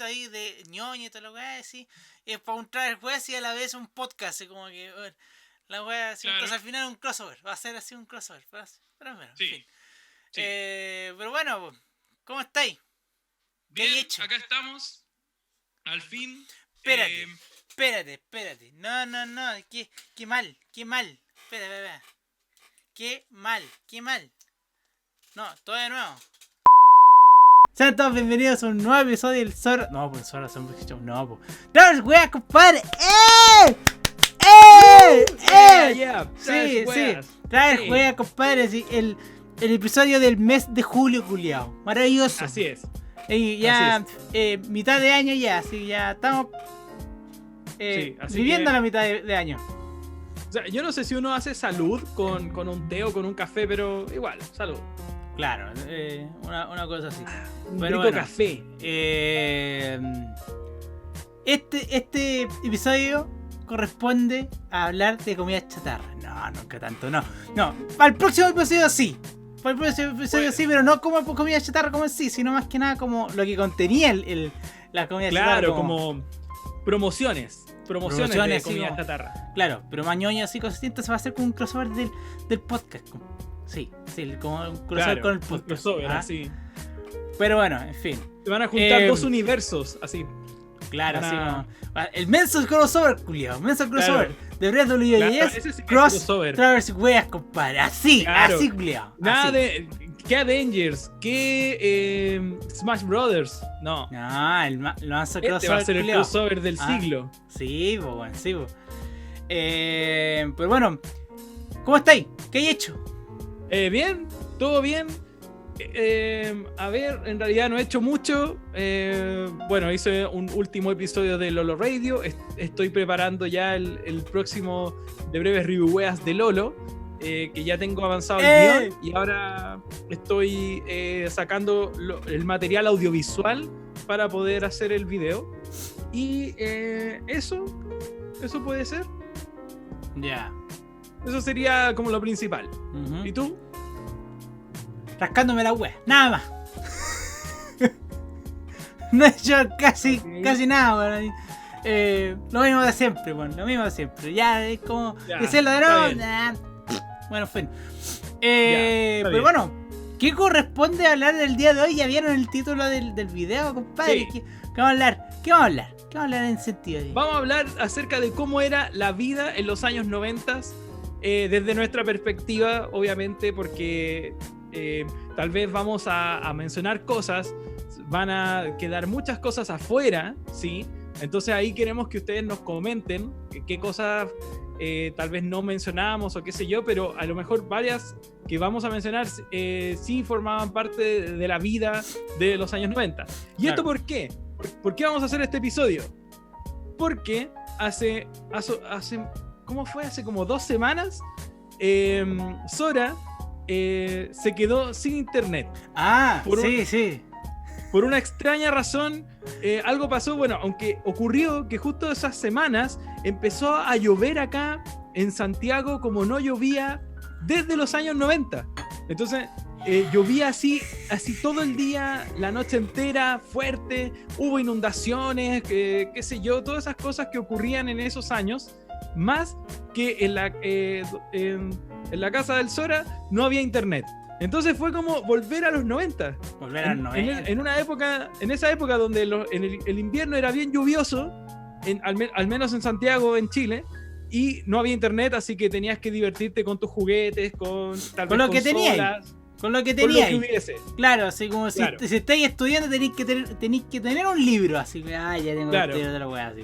toquecito ahí de ñoño y toda la weá, así. Y es para un traer weas y a la vez un podcast, así como que, bueno, la weá, así. Claro. Entonces al final un crossover, va a ser así un crossover. Pero bueno, Sí, en fin. sí. Pero bueno, ¿cómo estáis? ¿Qué Bien, hay hecho? acá estamos. Al fin. Espérate. No, qué mal. Espera. Qué mal. No, todo de nuevo. Sean todos bienvenidos a un nuevo episodio del Zorro. No, pues Zorro son Show. No, pues. ¡Travis, wea, compadre! Yeah. Sí. Travis, wea, compadre. Sí, el episodio del mes de julio, culiao. Maravilloso. Así es. Y ya, mitad de año ya, así ya estamos viviendo la mitad de año. O sea, yo no sé si uno hace salud con un té o con un café, pero igual, salud. Claro, una cosa así. Un Pero rico bueno, café. Este episodio corresponde a hablar de comida chatarra. No, nunca tanto, no. Para el próximo episodio sí. Sí, pero no como comida chatarra como en sí, sino más que nada como lo que contenía la comida chatarra. Claro, como promociones de comida chatarra. Claro, pero más ñoño así consistente se va a hacer con un crossover del podcast. Sí, como un crossover con el podcast. Crossover, así. Pero bueno, en fin. Se van a juntar dos universos, así. Claro, así como. El menso crossover, culiao. Menso crossover. Claro. De Breath of the Wild, sí crossover. Traverse weas, compadre. Así, culiao. Nada de. ¿Qué Avengers? ¿Qué Smash Brothers? No. El manso crossover. Este va a ser el crossover del siglo. Sí, pues. Pero bueno, ¿cómo estáis? ¿Qué hay hecho? Bien, todo bien. A ver, en realidad no he hecho mucho. Bueno, hice un último episodio de Lolo Radio. Estoy preparando ya el próximo de breves reviewweas de Lolo. Que ya tengo avanzado el guión. Y ahora estoy sacando el material audiovisual para poder hacer el video. Y eso puede ser. Ya. Eso sería como lo principal. Uh-huh. ¿Y tú? Rascándome la wea, nada más. No he hecho casi nada, weón. Lo mismo de siempre, bueno, Ya es como decirlo de nuevo. Bueno, fin. Pero bueno, ¿qué corresponde hablar del día de hoy? ¿Ya vieron el título del video, compadre? Sí. ¿Qué vamos a hablar en sentido? Vamos a hablar acerca de cómo era la vida en los años 90 desde nuestra perspectiva, obviamente, porque tal vez vamos a mencionar cosas, van a quedar muchas cosas afuera, ¿sí? Entonces ahí queremos que ustedes nos comenten qué cosas tal vez no mencionamos o qué sé yo, pero a lo mejor varias que vamos a mencionar sí formaban parte de la vida de los años 90. ¿Y claro. Esto por qué? ¿Por qué vamos a hacer este episodio? Porque hace ¿cómo fue? Hace como 2 semanas Sora se quedó sin internet. Sí. Por una extraña razón, algo pasó, bueno, aunque ocurrió que justo esas semanas empezó a llover acá en Santiago como no llovía desde los años 90. Entonces, llovía así todo el día, la noche entera, fuerte, hubo inundaciones, qué sé yo, todas esas cosas que ocurrían en esos años, más que en la casa del Sora no había internet. Entonces fue como volver a los 90. En esa época donde el invierno era bien lluvioso, al menos en Santiago, en Chile, y no había internet, así que tenías que divertirte con tus juguetes, con lo que tenías. Con lo que hubiese. Claro, así como claro. Si estáis estudiando tenéis que tener un libro, así que ya tengo claro. el libro de la weá, así.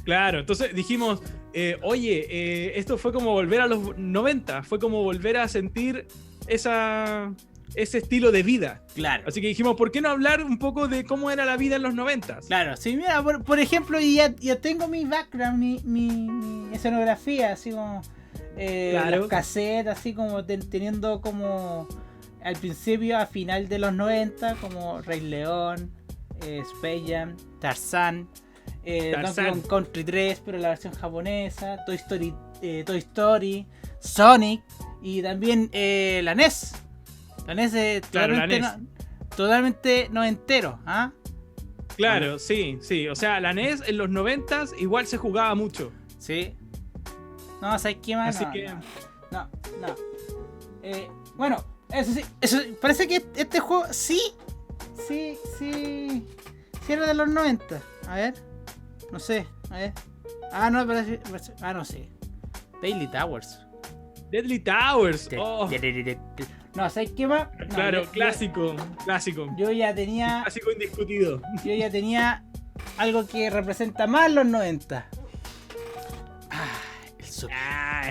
Claro, entonces dijimos, esto fue como volver a los 90, fue como volver a sentir ese estilo de vida. Claro. Así que dijimos, ¿por qué no hablar un poco de cómo era la vida en los 90? Claro, sí, mira, por ejemplo, ya tengo mi background, mi escenografía, así como claro. Las casetas, así como teniendo como al principio, a final de los 90, como Rey León, Space Jam, Tarzán. Donkey Kong Country 3, pero la versión japonesa, Toy Story, Sonic y también la NES. La NES es totalmente noventero, ¿ah? Claro, sí. O sea, la NES en los 90s igual se jugaba mucho. Sí. No, ¿sabes qué más? Así que... No. Bueno, eso parece que este juego sí era de los 90. A ver. No sé, a ver. No sé. Deadly Towers. Oh. No, ¿sabes qué más? No, claro, clásico. Yo ya tenía... Clásico indiscutido. Yo ya tenía algo que representa más los 90. El Super.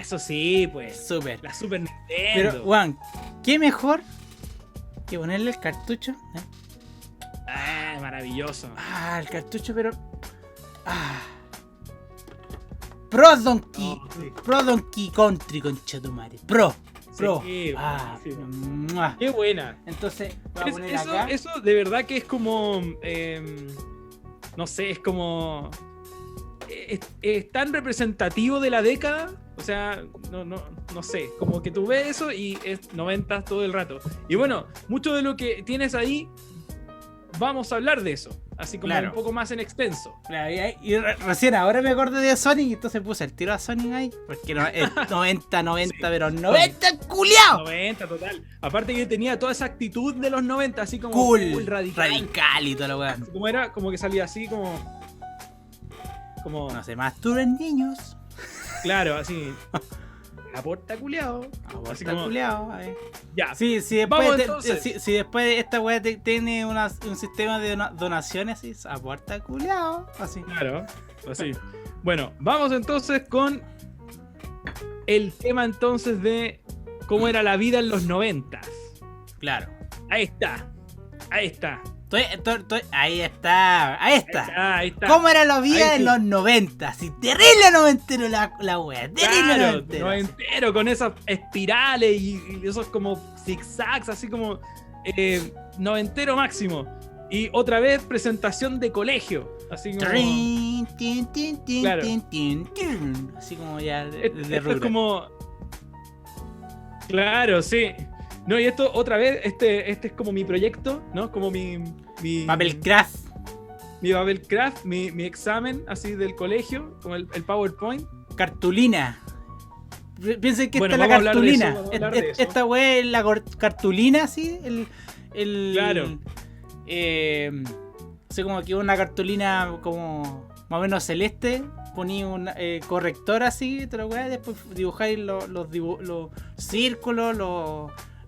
Eso sí, pues. Super. La Super Nintendo. Pero, Juan, ¿qué mejor que ponerle el cartucho? Maravilloso. El cartucho, pero... Pro Donkey. Sí. Pro Donkey Country, conchetumare. Pro. Sí, Qué buena. Entonces, voy a poner acá. Eso de verdad que es como... no sé, es como... Es tan representativo de la década. O sea, no sé. Como que tú ves eso y es 90 todo el rato. Y bueno, mucho de lo que tienes ahí, vamos a hablar de eso. Así como un poco más en extenso. Claro, y recién ahora me acordé de Sonic y entonces puse el tiro a Sonic ahí. Porque no, es 90, sí. Pero 90 culiao. 90 total. Aparte que tenía toda esa actitud de los 90, así como cool, radical y toda la weá. Como era, como que salía así como no se masturben niños. Claro, así. Aporta culiao. Culiao, a ver. Ya. Sí, si después esta weá tiene un sistema de donaciones, así, aporta culiao. Así. Claro, así. Bueno, vamos entonces con el tema entonces de cómo era la vida en los 90. Claro. Ahí está. Ahí está. Ahí está. ¿Cómo era la vida en los 90? Si terrible noventero la wea. Terrible noventero. Con esas espirales y esos como zigzags, así como noventero máximo. Y otra vez presentación de colegio. Así como... Claro. Así como ya esto es como... Claro, sí. No, y esto otra vez, este es como mi proyecto, ¿no? Como mi Babelcraft. Mi Babelcraft, mi examen así del colegio, como el PowerPoint. Cartulina. Piensen que esta es la cartulina. Esta wea es la cartulina, así. Claro. Así como que una cartulina como más o menos celeste. Poní un corrector así, te lo voy a después dibujáis los círculos,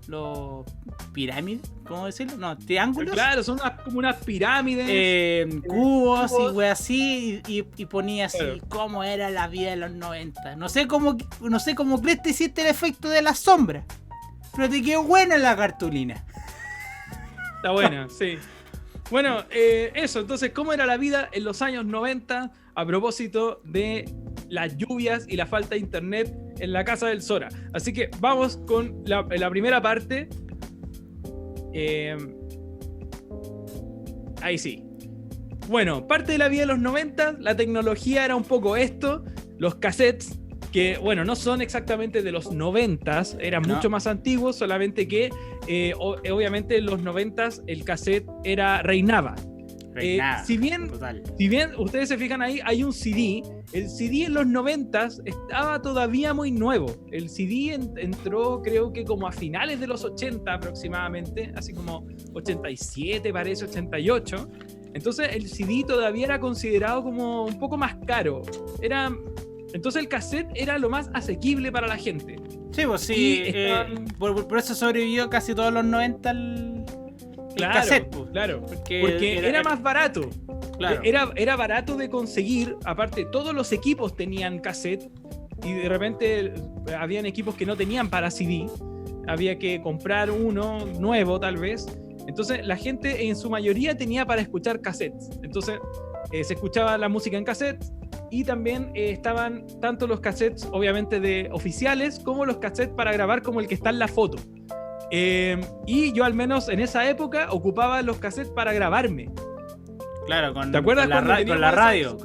los pirámides, ¿cómo decirlo? No, triángulos. Claro, son como unas pirámides. Cubos y wey así, y ponía así, claro, cómo era la vida de los 90. No sé cómo crees te hiciste el efecto de la sombra, pero te quedó buena la cartulina. Está buena, sí. Bueno, eso, entonces, ¿cómo era la vida en los años 90 a propósito de las lluvias y la falta de internet en la casa del Sora? Así que vamos con la primera parte. Ahí sí. Bueno, parte de la vida de los 90, la tecnología era un poco esto, los cassettes, que bueno, no son exactamente de los 90, eran mucho más antiguos, solamente que obviamente en los 90 el cassette reinaba. Si bien ustedes se fijan ahí, hay un CD. El CD en los 90 estaba todavía muy nuevo. El CD entró creo que como a finales de los 80 aproximadamente, así como 87 parece, 88. Entonces el CD todavía era considerado como un poco más caro. Entonces el cassette era lo más asequible para la gente. Sí, pues sí. Por eso sobrevivió casi todos los 90 el cassette. Pues. Claro, porque era más barato. Claro. Era barato de conseguir. Aparte, todos los equipos tenían cassette. Y de repente habían equipos que no tenían para CD. Había que comprar uno nuevo tal vez. Entonces la gente en su mayoría tenía para escuchar cassettes. Entonces se escuchaba la música en cassettes. Y también estaban tanto los cassettes obviamente de oficiales como los cassettes para grabar como el que está en la foto. Y yo al menos en esa época ocupaba los cassettes para grabarme. Claro, ¿te acuerdas con la radio,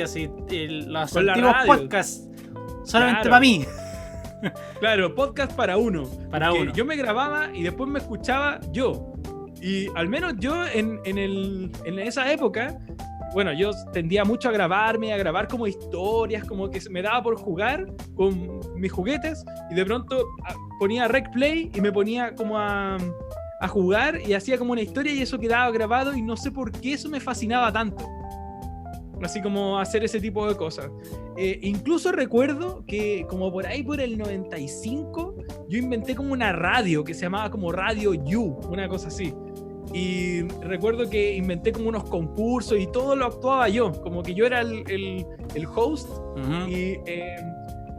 sí, los antiguos podcasts solamente para mí. Claro, podcast para uno. Para uno. Yo me grababa y después me escuchaba yo. Y al menos yo en esa época, bueno, yo tendía mucho a grabar como historias, como que me daba por jugar con mis juguetes y de pronto ponía Rec Play y me ponía como a jugar y hacía como una historia y eso quedaba grabado y no sé por qué eso me fascinaba tanto. Así como hacer ese tipo de cosas. Incluso recuerdo que como por ahí por el 95 yo inventé como una radio que se llamaba como Radio You, una cosa así. Y recuerdo que inventé como unos concursos y todo lo actuaba yo, como que yo era el host. Uh-huh.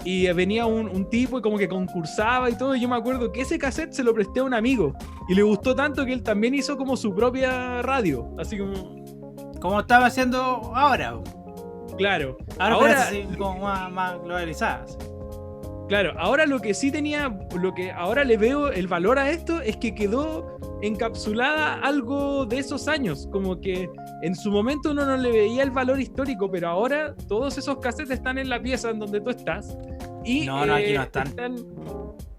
Y venía un tipo y como que concursaba y todo, y yo me acuerdo que ese cassette se lo presté a un amigo y le gustó tanto que él también hizo como su propia radio, así como estaba haciendo ahora. Claro. Ahora sí, como más globalizadas. Claro, ahora lo que sí tenía, lo que ahora le veo el valor a esto es que quedó encapsulada algo de esos años, como que en su momento uno no le veía el valor histórico, pero ahora todos esos cassettes están en la pieza en donde tú estás. Y, no, aquí no están.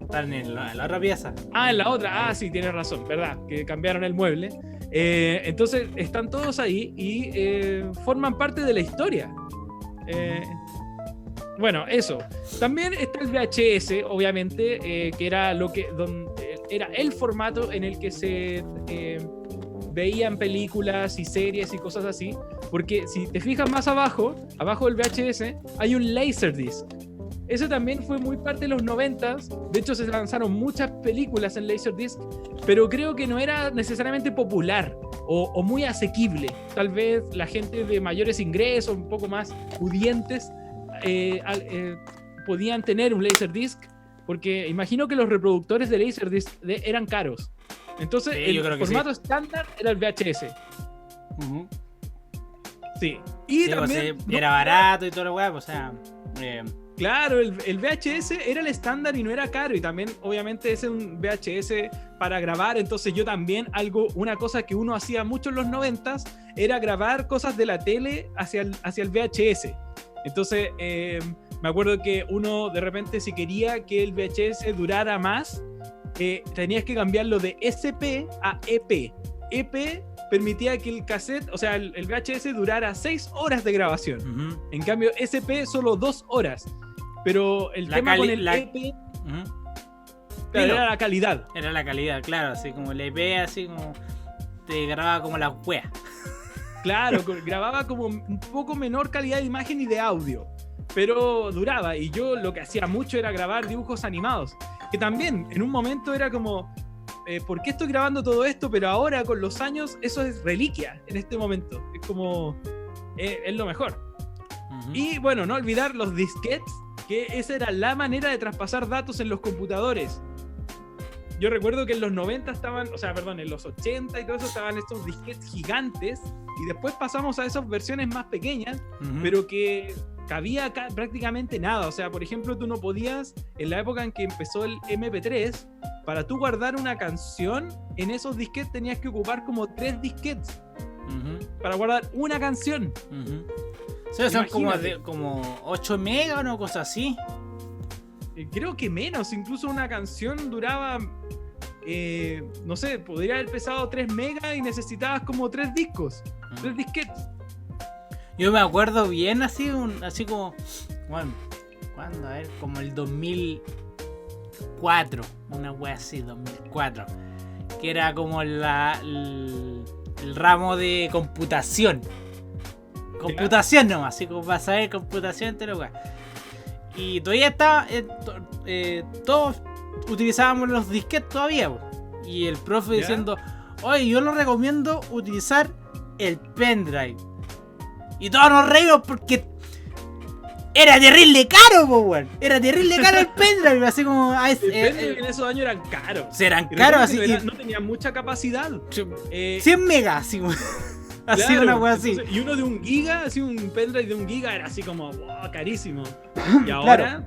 Están en la otra pieza. En la otra, sí, tienes razón, ¿verdad? Que cambiaron el mueble. Entonces están todos ahí y forman parte de la historia. Bueno, eso. También está el VHS, obviamente, que era era el formato en el que se veían películas y series y cosas así. Porque si te fijas más abajo del VHS, hay un Laserdisc. Eso también fue muy parte de los 90s. De hecho, se lanzaron muchas películas en Laserdisc, pero creo que no era necesariamente popular o muy asequible. Tal vez la gente de mayores ingresos, un poco más pudientes, podían tener un Laserdisc, porque imagino que los reproductores de Laserdisc eran caros. Entonces, sí, el formato estándar era el VHS. Uh-huh. Sí. Y sí, también pues, era barato y todo lo weá, o sea... Claro, el VHS era el estándar y no era caro, y también obviamente es un VHS para grabar. Entonces yo también una cosa que uno hacía mucho en los 90s era grabar cosas de la tele hacia el VHS. Entonces me acuerdo que uno de repente, si quería que el VHS durara más, tenías que cambiarlo de SP a EP. EP permitía que el cassette, o sea, el VHS durara 6 horas de grabación. Uh-huh. En cambio, SP solo 2 horas. Pero el tema con el EP... Uh-huh. Claro, era la calidad. Era la calidad, claro. Así como el EP, así como... Te grababa como la wea. Claro, grababa como un poco menor calidad de imagen y de audio. Pero duraba. Y yo lo que hacía mucho era grabar dibujos animados. Que también, en un momento era como... ¿por qué estoy grabando todo esto? Pero ahora, con los años, eso es reliquia en este momento. Es como... es lo mejor. Uh-huh. Y bueno, no olvidar los disquetes, que esa era la manera de traspasar datos en los computadores. Yo recuerdo que en los 90 en los 80 y todo eso estaban estos disquetes gigantes, y después pasamos a esas versiones más pequeñas, uh-huh, pero que cabía prácticamente nada. O sea, por ejemplo, tú no podías, en la época en que empezó el MP3, para tú guardar una canción, en esos disquetes tenías que ocupar como 3 disquetes, uh-huh, para guardar una canción. Uh-huh. O sea, son como 8 megas o una cosa así. Creo que menos, incluso una canción duraba, no sé, podría haber pesado 3 megas y necesitabas como 3 discos, 3 disquetes. Yo me acuerdo bien así como, bueno, ¿cuándo? A ver, como el 2004, una wea así, 2004, que era como el ramo de computación. Computación nomás, así como para saber computación, te lo wea. Y todavía estaba, todos utilizábamos los disquetes todavía, y el profe diciendo, oye, yo lo recomiendo utilizar el pendrive. Y todos nos reímos porque era terrible caro, weón. Era terrible caro el pendrive, así como... en esos años eran caros. Eran caros, así. No tenían mucha capacidad. 100 megas, así, así, claro, una weá así. Y uno de 1 giga, así un pendrive de 1 giga era así como, wow, carísimo. Y ahora...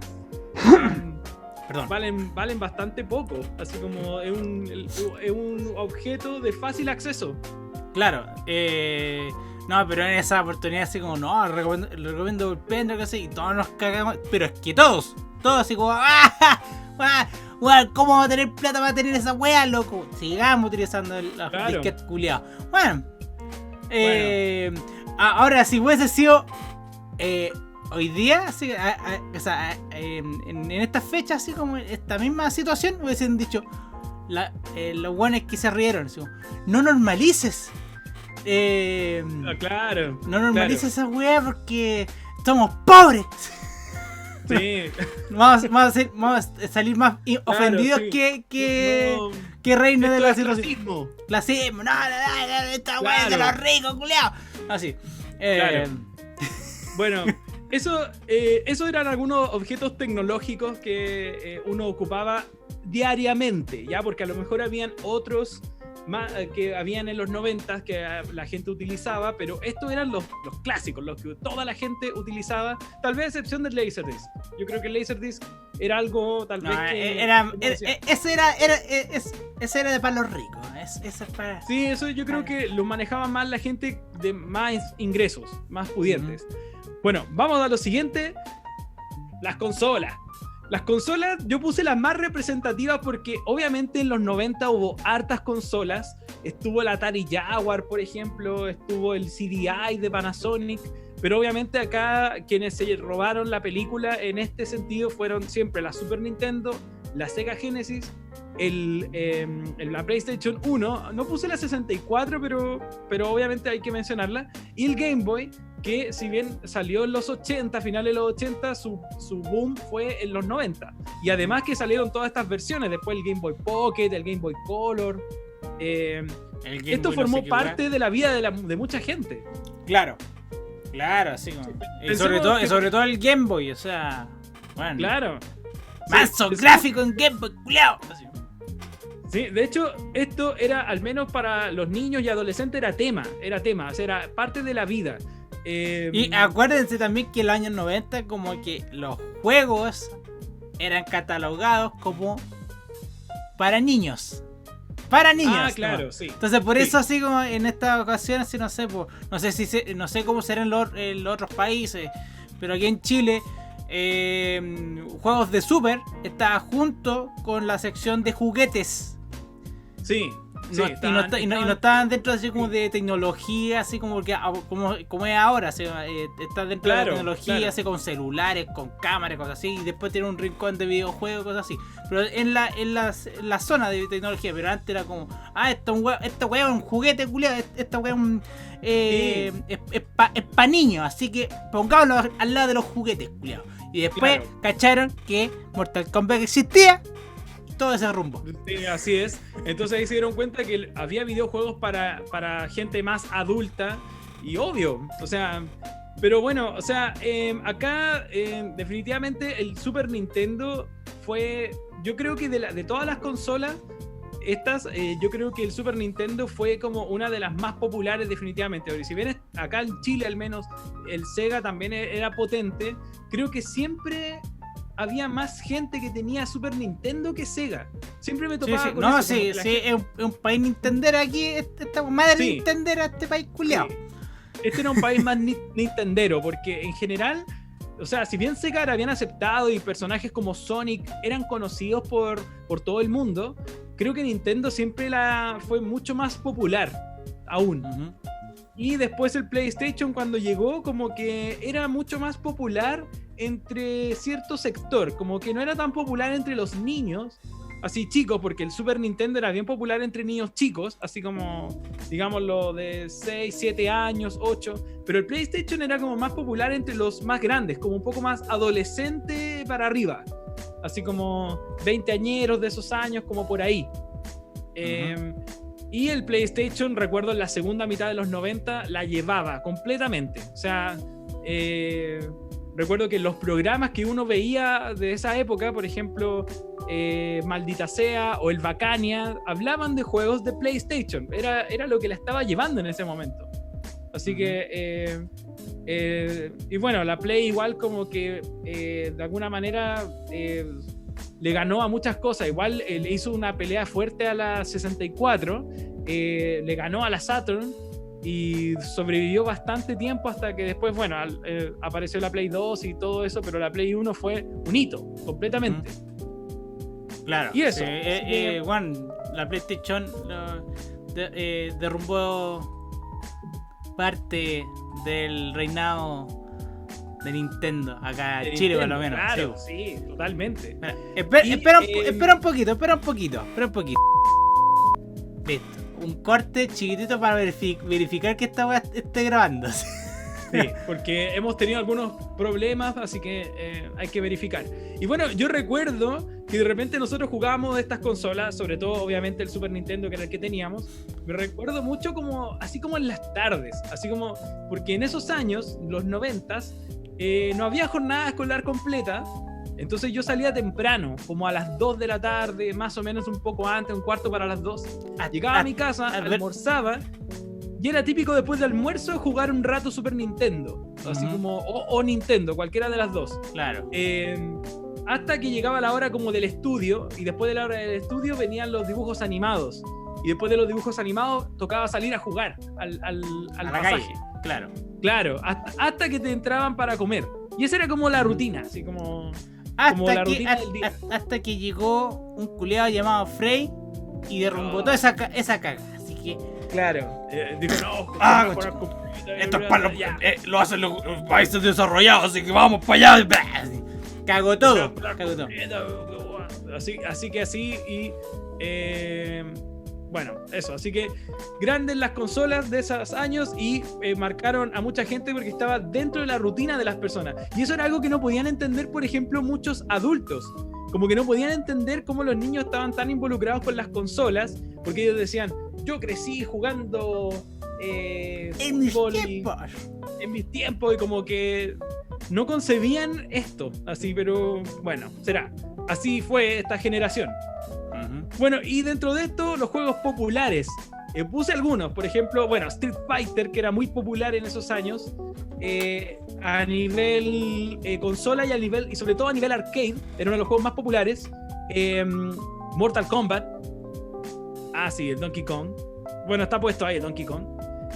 Perdón. Valen bastante poco. Así como es un objeto de fácil acceso. Claro. No, pero en esa oportunidad así como, no, recomiendo el pendrive, así, y todos nos cagamos. Pero es que todos así como, ¡ah! Bueno, ¿cómo vamos a tener plata para tener esa weá, loco? Sigamos utilizando los disquetes culiados. Bueno. Ahora, si hubiese sido hoy día, así, en esta fecha, así como esta misma situación, hubiesen dicho los buenos que se rieron, así, no normalices. Claro. No normalices esa weá porque somos pobres. Sí. Vamos a salir más ofendidos que reina de la situación. Clasismo. No, esta weá es de los ricos, culiao. Así. Claro. Bueno, eso eran algunos objetos tecnológicos que uno ocupaba diariamente, ¿ya? Porque a lo mejor habían otros que habían en los 90 que la gente utilizaba, pero estos eran los clásicos, los que toda la gente utilizaba, tal vez a excepción del Laserdisc. Yo creo que el Laserdisc era algo tal vez que... Ese era de para los ricos. Ese es para... Sí, eso yo creo que lo manejaba más la gente de más ingresos, más pudientes. Bueno, vamos a lo siguiente. Las consolas. Las consolas, yo puse las más representativas porque obviamente en los 90 hubo hartas consolas. Estuvo el Atari Jaguar, por ejemplo, estuvo el CDI de Panasonic, pero obviamente acá quienes se robaron la película en este sentido fueron siempre la Super Nintendo, la Sega Genesis, la PlayStation 1, no puse la 64, pero obviamente hay que mencionarla, y el Game Boy, que si bien salió en los 80, finales de los 80, su boom fue en los 90. Y además que salieron todas estas versiones, después el Game Boy Pocket, el Game Boy Color. Esto formó parte de la vida de mucha gente. Claro, así como. Y sobre todo el Game Boy, o sea. Bueno. Claro. Mazo gráfico en Game Boy, culiao. Sí, de hecho, esto era, al menos para los niños y adolescentes, era tema, o sea, era parte de la vida. Y acuérdense también que en los años 90 como que los juegos eran catalogados como para niños. Para niños. Ah, claro, ¿no? Sí. Entonces por eso así como en esta ocasión, así no sé, no sé cómo será en los otros países, pero aquí en Chile juegos de Super está junto con la sección de juguetes. Sí. Y no estaban dentro así como de tecnología, así como es ahora, así, está dentro de la tecnología, así con celulares, con cámaras, cosas así, y después tiene un rincón de videojuegos, cosas así. Pero en la zona de tecnología, pero antes era como, esta weá es un juguete, culiado, esta weá es pa' niños, así que pongámoslo al lado de los juguetes, culiado. Y después cacharon que Mortal Kombat existía. Todo ese rumbo. Sí, así es. Entonces ahí se dieron cuenta que había videojuegos para gente más adulta y obvio, o sea, pero bueno, o sea, acá definitivamente el Super Nintendo fue, yo creo que de todas las consolas yo creo que el Super Nintendo fue como una de las más populares definitivamente. Porque si bien acá en Chile al menos el Sega también era potente, creo que siempre había más gente que tenía Super Nintendo que Sega. Siempre me topaba con eso. Sí, es un país nintendero aquí, esta madre nintendera, este país culiao. Sí. Este era un país más nintendero, porque en general, o sea, si bien Sega era bien aceptado y personajes como Sonic eran conocidos por todo el mundo, creo que Nintendo siempre fue mucho más popular aún. Uh-huh. Y después el PlayStation cuando llegó como que era mucho más popular entre cierto sector, como que no era tan popular entre los niños, así chicos, porque el Super Nintendo era bien popular entre niños chicos, así como, digámoslo, de 6, 7 años, 8, pero el PlayStation era como más popular entre los más grandes, como un poco más adolescente para arriba, así como 20 añeros de esos años, como por ahí. Uh-huh. Y el PlayStation, recuerdo en la segunda mitad de los 90, la llevaba completamente, o sea, recuerdo que los programas que uno veía de esa época, por ejemplo, Maldita Sea o el Bacania, hablaban de juegos de PlayStation. Era lo que la estaba llevando en ese momento. Así que, y bueno, la Play igual como que de alguna manera le ganó a muchas cosas. Igual le hizo una pelea fuerte a la 64, le ganó a la Saturn, y sobrevivió bastante tiempo hasta que después, bueno, apareció la Play 2 y todo eso, pero la Play 1 fue un hito, completamente. Claro. Y eso. Juan, la PlayStation derrumbó parte del reinado de Nintendo acá en Chile, por lo menos. Claro, sí, totalmente. Espera un poquito. Listo. Un corte chiquitito para verificar que esta weá esté grabando. Sí, porque hemos tenido algunos problemas, así que hay que verificar. Y bueno, yo recuerdo que de repente nosotros jugábamos estas consolas, sobre todo obviamente el Super Nintendo, que era el que teníamos. Me recuerdo mucho así como en las tardes, así como, porque en esos años, los 90s, no había jornada escolar completa. Entonces yo salía temprano, como a las 2 de la tarde, más o menos un poco antes, un cuarto para las 2. Llegaba a mi casa, almorzaba, y era típico después del almuerzo jugar un rato Super Nintendo. Así como, o Nintendo, cualquiera de las dos. Claro. Hasta que llegaba la hora como del estudio, y después de la hora del estudio venían los dibujos animados. Y después de los dibujos animados tocaba salir a jugar al la pasaje. Calle, claro. Claro, hasta que te entraban para comer. Y esa era como la rutina, así como la rutina del día. Hasta que llegó un culiado llamado Frey y derrumbó toda esa caga. Así que. Claro. Dijo, esto es para lo hacen los países desarrollados, así que vamos para allá. Cagó todo. Así que así y. Bueno, eso, así que grandes las consolas de esos años y marcaron a mucha gente porque estaba dentro de la rutina de las personas. Y eso era algo que no podían entender, por ejemplo, muchos adultos. Como que no podían entender cómo los niños estaban tan involucrados con las consolas, porque ellos decían, yo crecí jugando en mis tiempos, y como que no concebían esto, así, pero bueno, será. Así fue esta generación. Bueno, y dentro de esto, los juegos populares. Puse algunos, por ejemplo, bueno, Street Fighter, que era muy popular en esos años, a nivel consola y sobre todo a nivel arcade, era uno de los juegos más populares. Mortal Kombat. Ah, sí, el Donkey Kong. Bueno, está puesto ahí el Donkey Kong.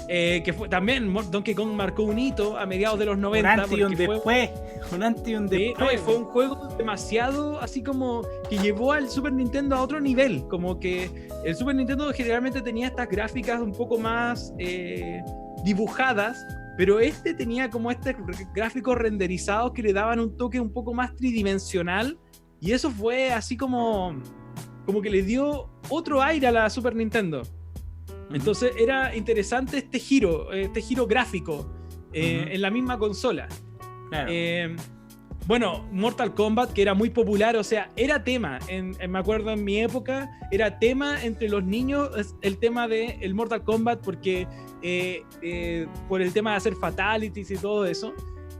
Que fue también Donkey Kong marcó un hito a mediados de los 90. Un antes y un después. Fue un juego demasiado así como que llevó al Super Nintendo a otro nivel. Como que el Super Nintendo generalmente tenía estas gráficas un poco más dibujadas, pero este tenía como gráficos renderizados que le daban un toque un poco más tridimensional, y eso fue así como que le dio otro aire a la Super Nintendo. Entonces era interesante este giro gráfico en la misma consola. Claro. Bueno, Mortal Kombat, que era muy popular, o sea, era tema, me acuerdo en mi época, era tema entre los niños el tema del Mortal Kombat, porque por el tema de hacer fatalities y todo eso.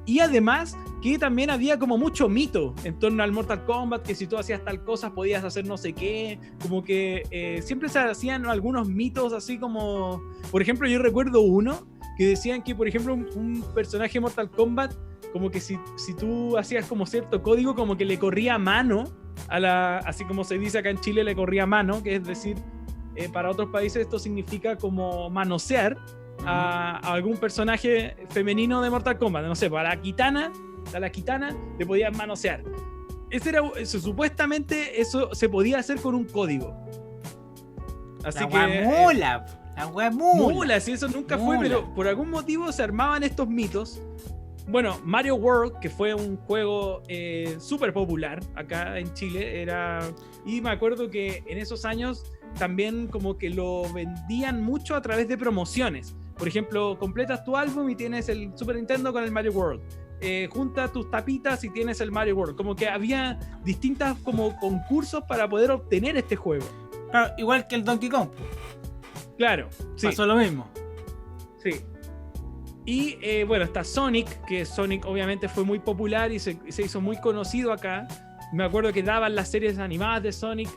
Y además que también había como mucho mito en torno al Mortal Kombat, que si tú hacías tal cosa podías hacer no sé qué, como que siempre se hacían algunos mitos así como, por ejemplo, yo recuerdo uno que decían que, por ejemplo, un personaje de Mortal Kombat, como que si tú hacías como cierto código, como que le corría mano así como se dice acá en Chile, le corría mano, que es decir, para otros países esto significa como manosear a algún personaje femenino de Mortal Kombat. No sé, a la Kitana le podían manosear. Supuestamente eso se podía hacer con un código. Así La wea mula. Si eso nunca fue, pero por algún motivo se armaban estos mitos. Bueno, Mario World, que fue un juego súper popular acá en Chile, y me acuerdo que en esos años también como que lo vendían mucho a través de promociones. Por ejemplo, completas tu álbum y tienes el Super Nintendo con el Mario World. Junta tus tapitas y tienes el Mario World. Como que había distintas como concursos para poder obtener este juego. Claro, igual que el Donkey Kong. Claro, sí. Pasó lo mismo. Sí. Y bueno, está Sonic, que Sonic obviamente fue muy popular y se hizo muy conocido acá. Me acuerdo que daban las series animadas de Sonic.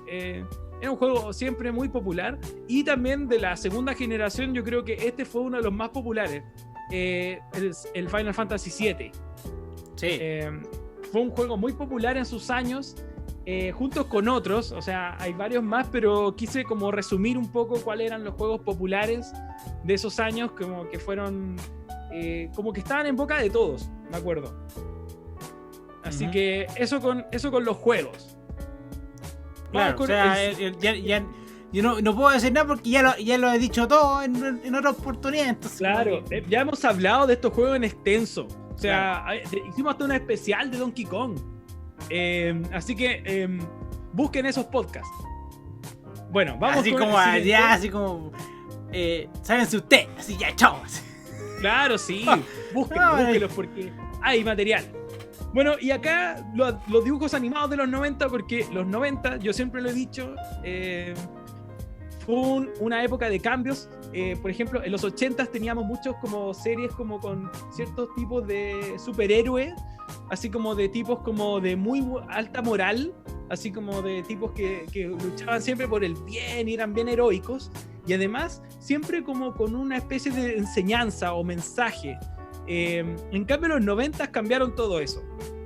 Era un juego siempre muy popular. Y también de la segunda generación, yo creo que este fue uno de los más populares. El Final Fantasy VII. Sí. Fue un juego muy popular en sus años, juntos con otros. O sea, hay varios más, pero quise como resumir un poco cuáles eran los juegos populares de esos años, como que fueron... como que estaban en boca de todos, me acuerdo. Así que eso con los juegos. Claro, o sea, yo no puedo decir nada porque ya lo he dicho todo en otra oportunidad. Entonces, claro, ya hemos hablado de estos juegos en extenso. O sea, hicimos hasta un especial de Donkey Kong. Así que busquen esos podcasts. Bueno, vamos así como allá, así como sábense usted, así ya, chao. Claro, sí, búsquenlos porque hay material. Bueno, y acá los dibujos animados de los 90, porque los 90, yo siempre lo he dicho, fue una época de cambios. Por ejemplo, en los 80 teníamos muchos como series como con ciertos tipos de superhéroes, así como de tipos como de muy alta moral, así como de tipos que luchaban siempre por el bien y eran bien heroicos, y además siempre como con una especie de enseñanza o mensaje. En cambio, los 90 cambiaron todo eso.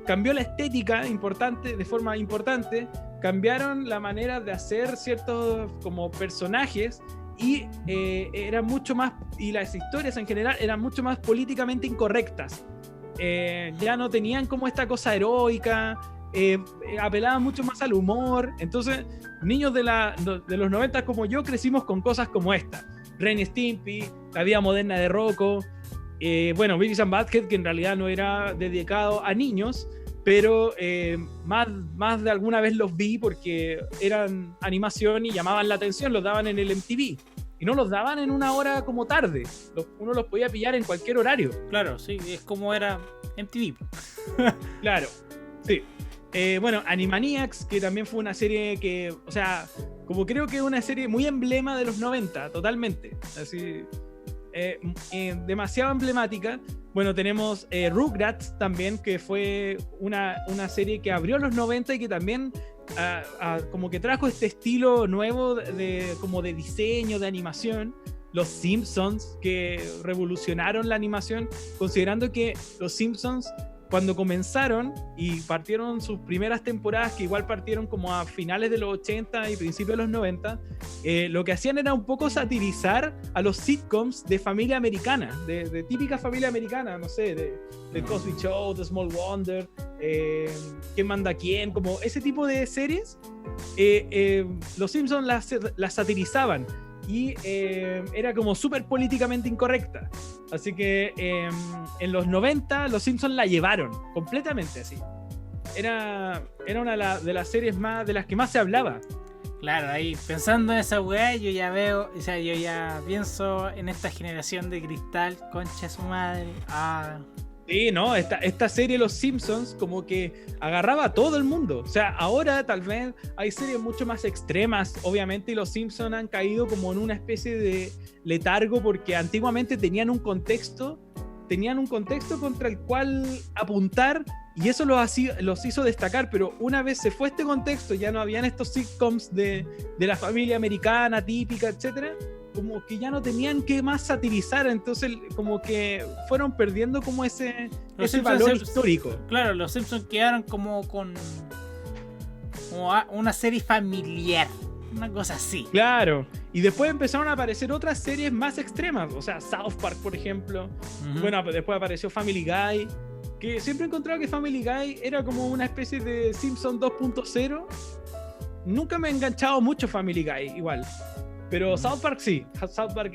Cambió la estética de forma importante, cambiaron la manera de hacer ciertos como personajes y eran mucho más, y las historias en general eran mucho más políticamente incorrectas. Ya no tenían como esta cosa heroica, apelaban mucho más al humor. Entonces, niños de los 90 como yo crecimos con cosas como esta: Ren y Stimpy, La vida moderna de Rocco, bueno, Beavis and Butthead, que en realidad no era dedicado a niños, pero más de alguna vez los vi porque eran animación y llamaban la atención. Los daban en el MTV y no los daban en una hora como tarde. Uno los podía pillar en cualquier horario. Claro, sí, es como era MTV. Claro, sí. Bueno, Animaniacs, que también fue una serie que, o sea, como creo que es una serie muy emblema de los 90, totalmente. Así, demasiado emblemática. Bueno, tenemos Rugrats también, que fue una serie que abrió los 90 y que también como que trajo este estilo nuevo como de diseño, de animación. Los Simpsons, que revolucionaron la animación, considerando que los Simpsons, cuando comenzaron y partieron sus primeras temporadas, que igual partieron como a finales de los 80 y principios de los 90, lo que hacían era un poco satirizar a los sitcoms de familia americana, de típica familia americana, no sé, de Cosby Show, The Small Wonder, ¿Quién manda a quién? Como ese tipo de series, los Simpsons las satirizaban y era como súper políticamente incorrecta. Así que en los 90 los Simpsons la llevaron completamente así. Era una de las series más de las que más se hablaba. Claro, ahí pensando en esa weá, yo ya pienso en esta generación de cristal, concha de su madre. Sí, no, esta serie Los Simpsons como que agarraba a todo el mundo. O sea, ahora tal vez hay series mucho más extremas, obviamente, y Los Simpsons han caído como en una especie de letargo porque antiguamente tenían un contexto contra el cual apuntar y eso los hizo destacar, pero una vez se fue este contexto, ya no habían estos sitcoms de la familia americana típica, etcétera, como que ya no tenían que más satirizar, entonces como que fueron perdiendo como ese valor histórico. Claro, los Simpsons quedaron como una serie familiar, una cosa así. Claro, y después empezaron a aparecer otras series más extremas, o sea, South Park, por ejemplo. Uh-huh. Bueno, después apareció Family Guy, que siempre he encontrado que Family Guy era como una especie de Simpson 2.0. Nunca me ha enganchado mucho Family Guy, igual. Pero South Park sí, South Park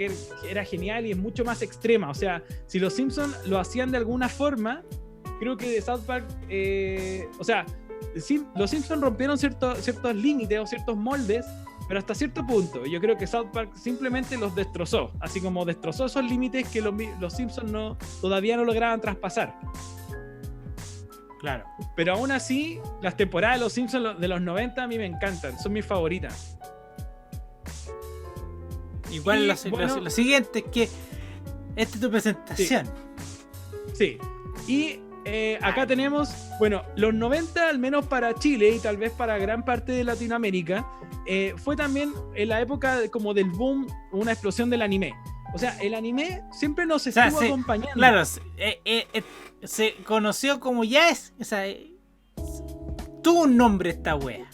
era genial y es mucho más extrema. O sea, si los Simpsons lo hacían de alguna forma, creo que de South Park, o sea, los Simpsons rompieron ciertos límites o ciertos moldes, pero hasta cierto punto. Yo creo que South Park simplemente los destrozó, así como destrozó esos límites que los Simpsons todavía no lograban traspasar. Claro. Pero aún así, las temporadas de los Simpsons de los 90 a mí me encantan, son mis favoritas. Igual lo siguiente es que esta es tu presentación. Sí. Y acá tenemos, bueno, los 90, al menos para Chile y tal vez para gran parte de Latinoamérica, fue también en la época como del boom, una explosión del anime. O sea, el anime siempre nos estuvo acompañando. Claro, se conoció como ya es. O sea, tuvo un nombre esta wea.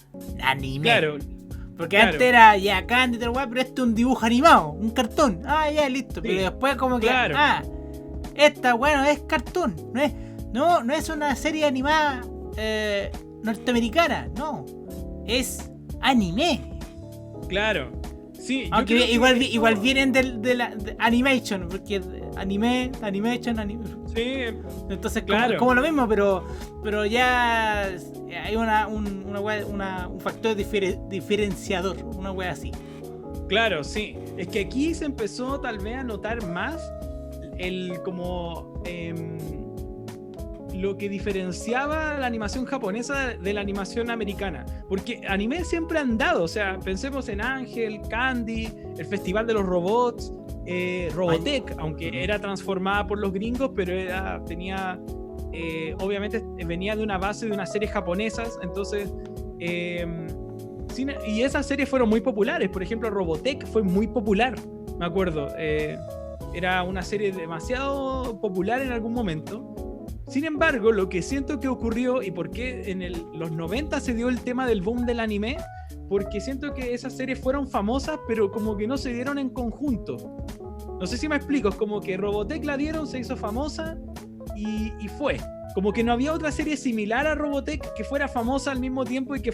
Anime. Claro. Porque antes era ya Candy, pero esto es un dibujo animado, un cartón. Ya, listo. Sí. Pero después como que, esta no es cartón. No es una serie animada norteamericana. No. Es anime. Claro. Sí, aunque igual vienen de la animation, porque animation. Sí, entonces claro. como lo mismo, pero ya hay un factor diferenciador, una wea así. Claro, sí. Es que aquí se empezó tal vez a notar más lo que diferenciaba la animación japonesa de la animación americana. Porque anime siempre han dado, o sea, pensemos en Ángel, Candy, el Festival de los Robots, Robotech, aunque era transformada por los gringos, pero obviamente venía de una base de unas series japonesas, entonces... y esas series fueron muy populares. Por ejemplo, Robotech fue muy popular, me acuerdo. Era una serie demasiado popular en algún momento. Sin embargo, lo que siento que ocurrió y por qué en los 90 se dio el tema del boom del anime, porque siento que esas series fueron famosas, pero como que no se dieron en conjunto. No sé si me explico, es como que Robotech la dieron, se hizo famosa y fue. Como que no había otra serie similar a Robotech que fuera famosa al mismo tiempo y que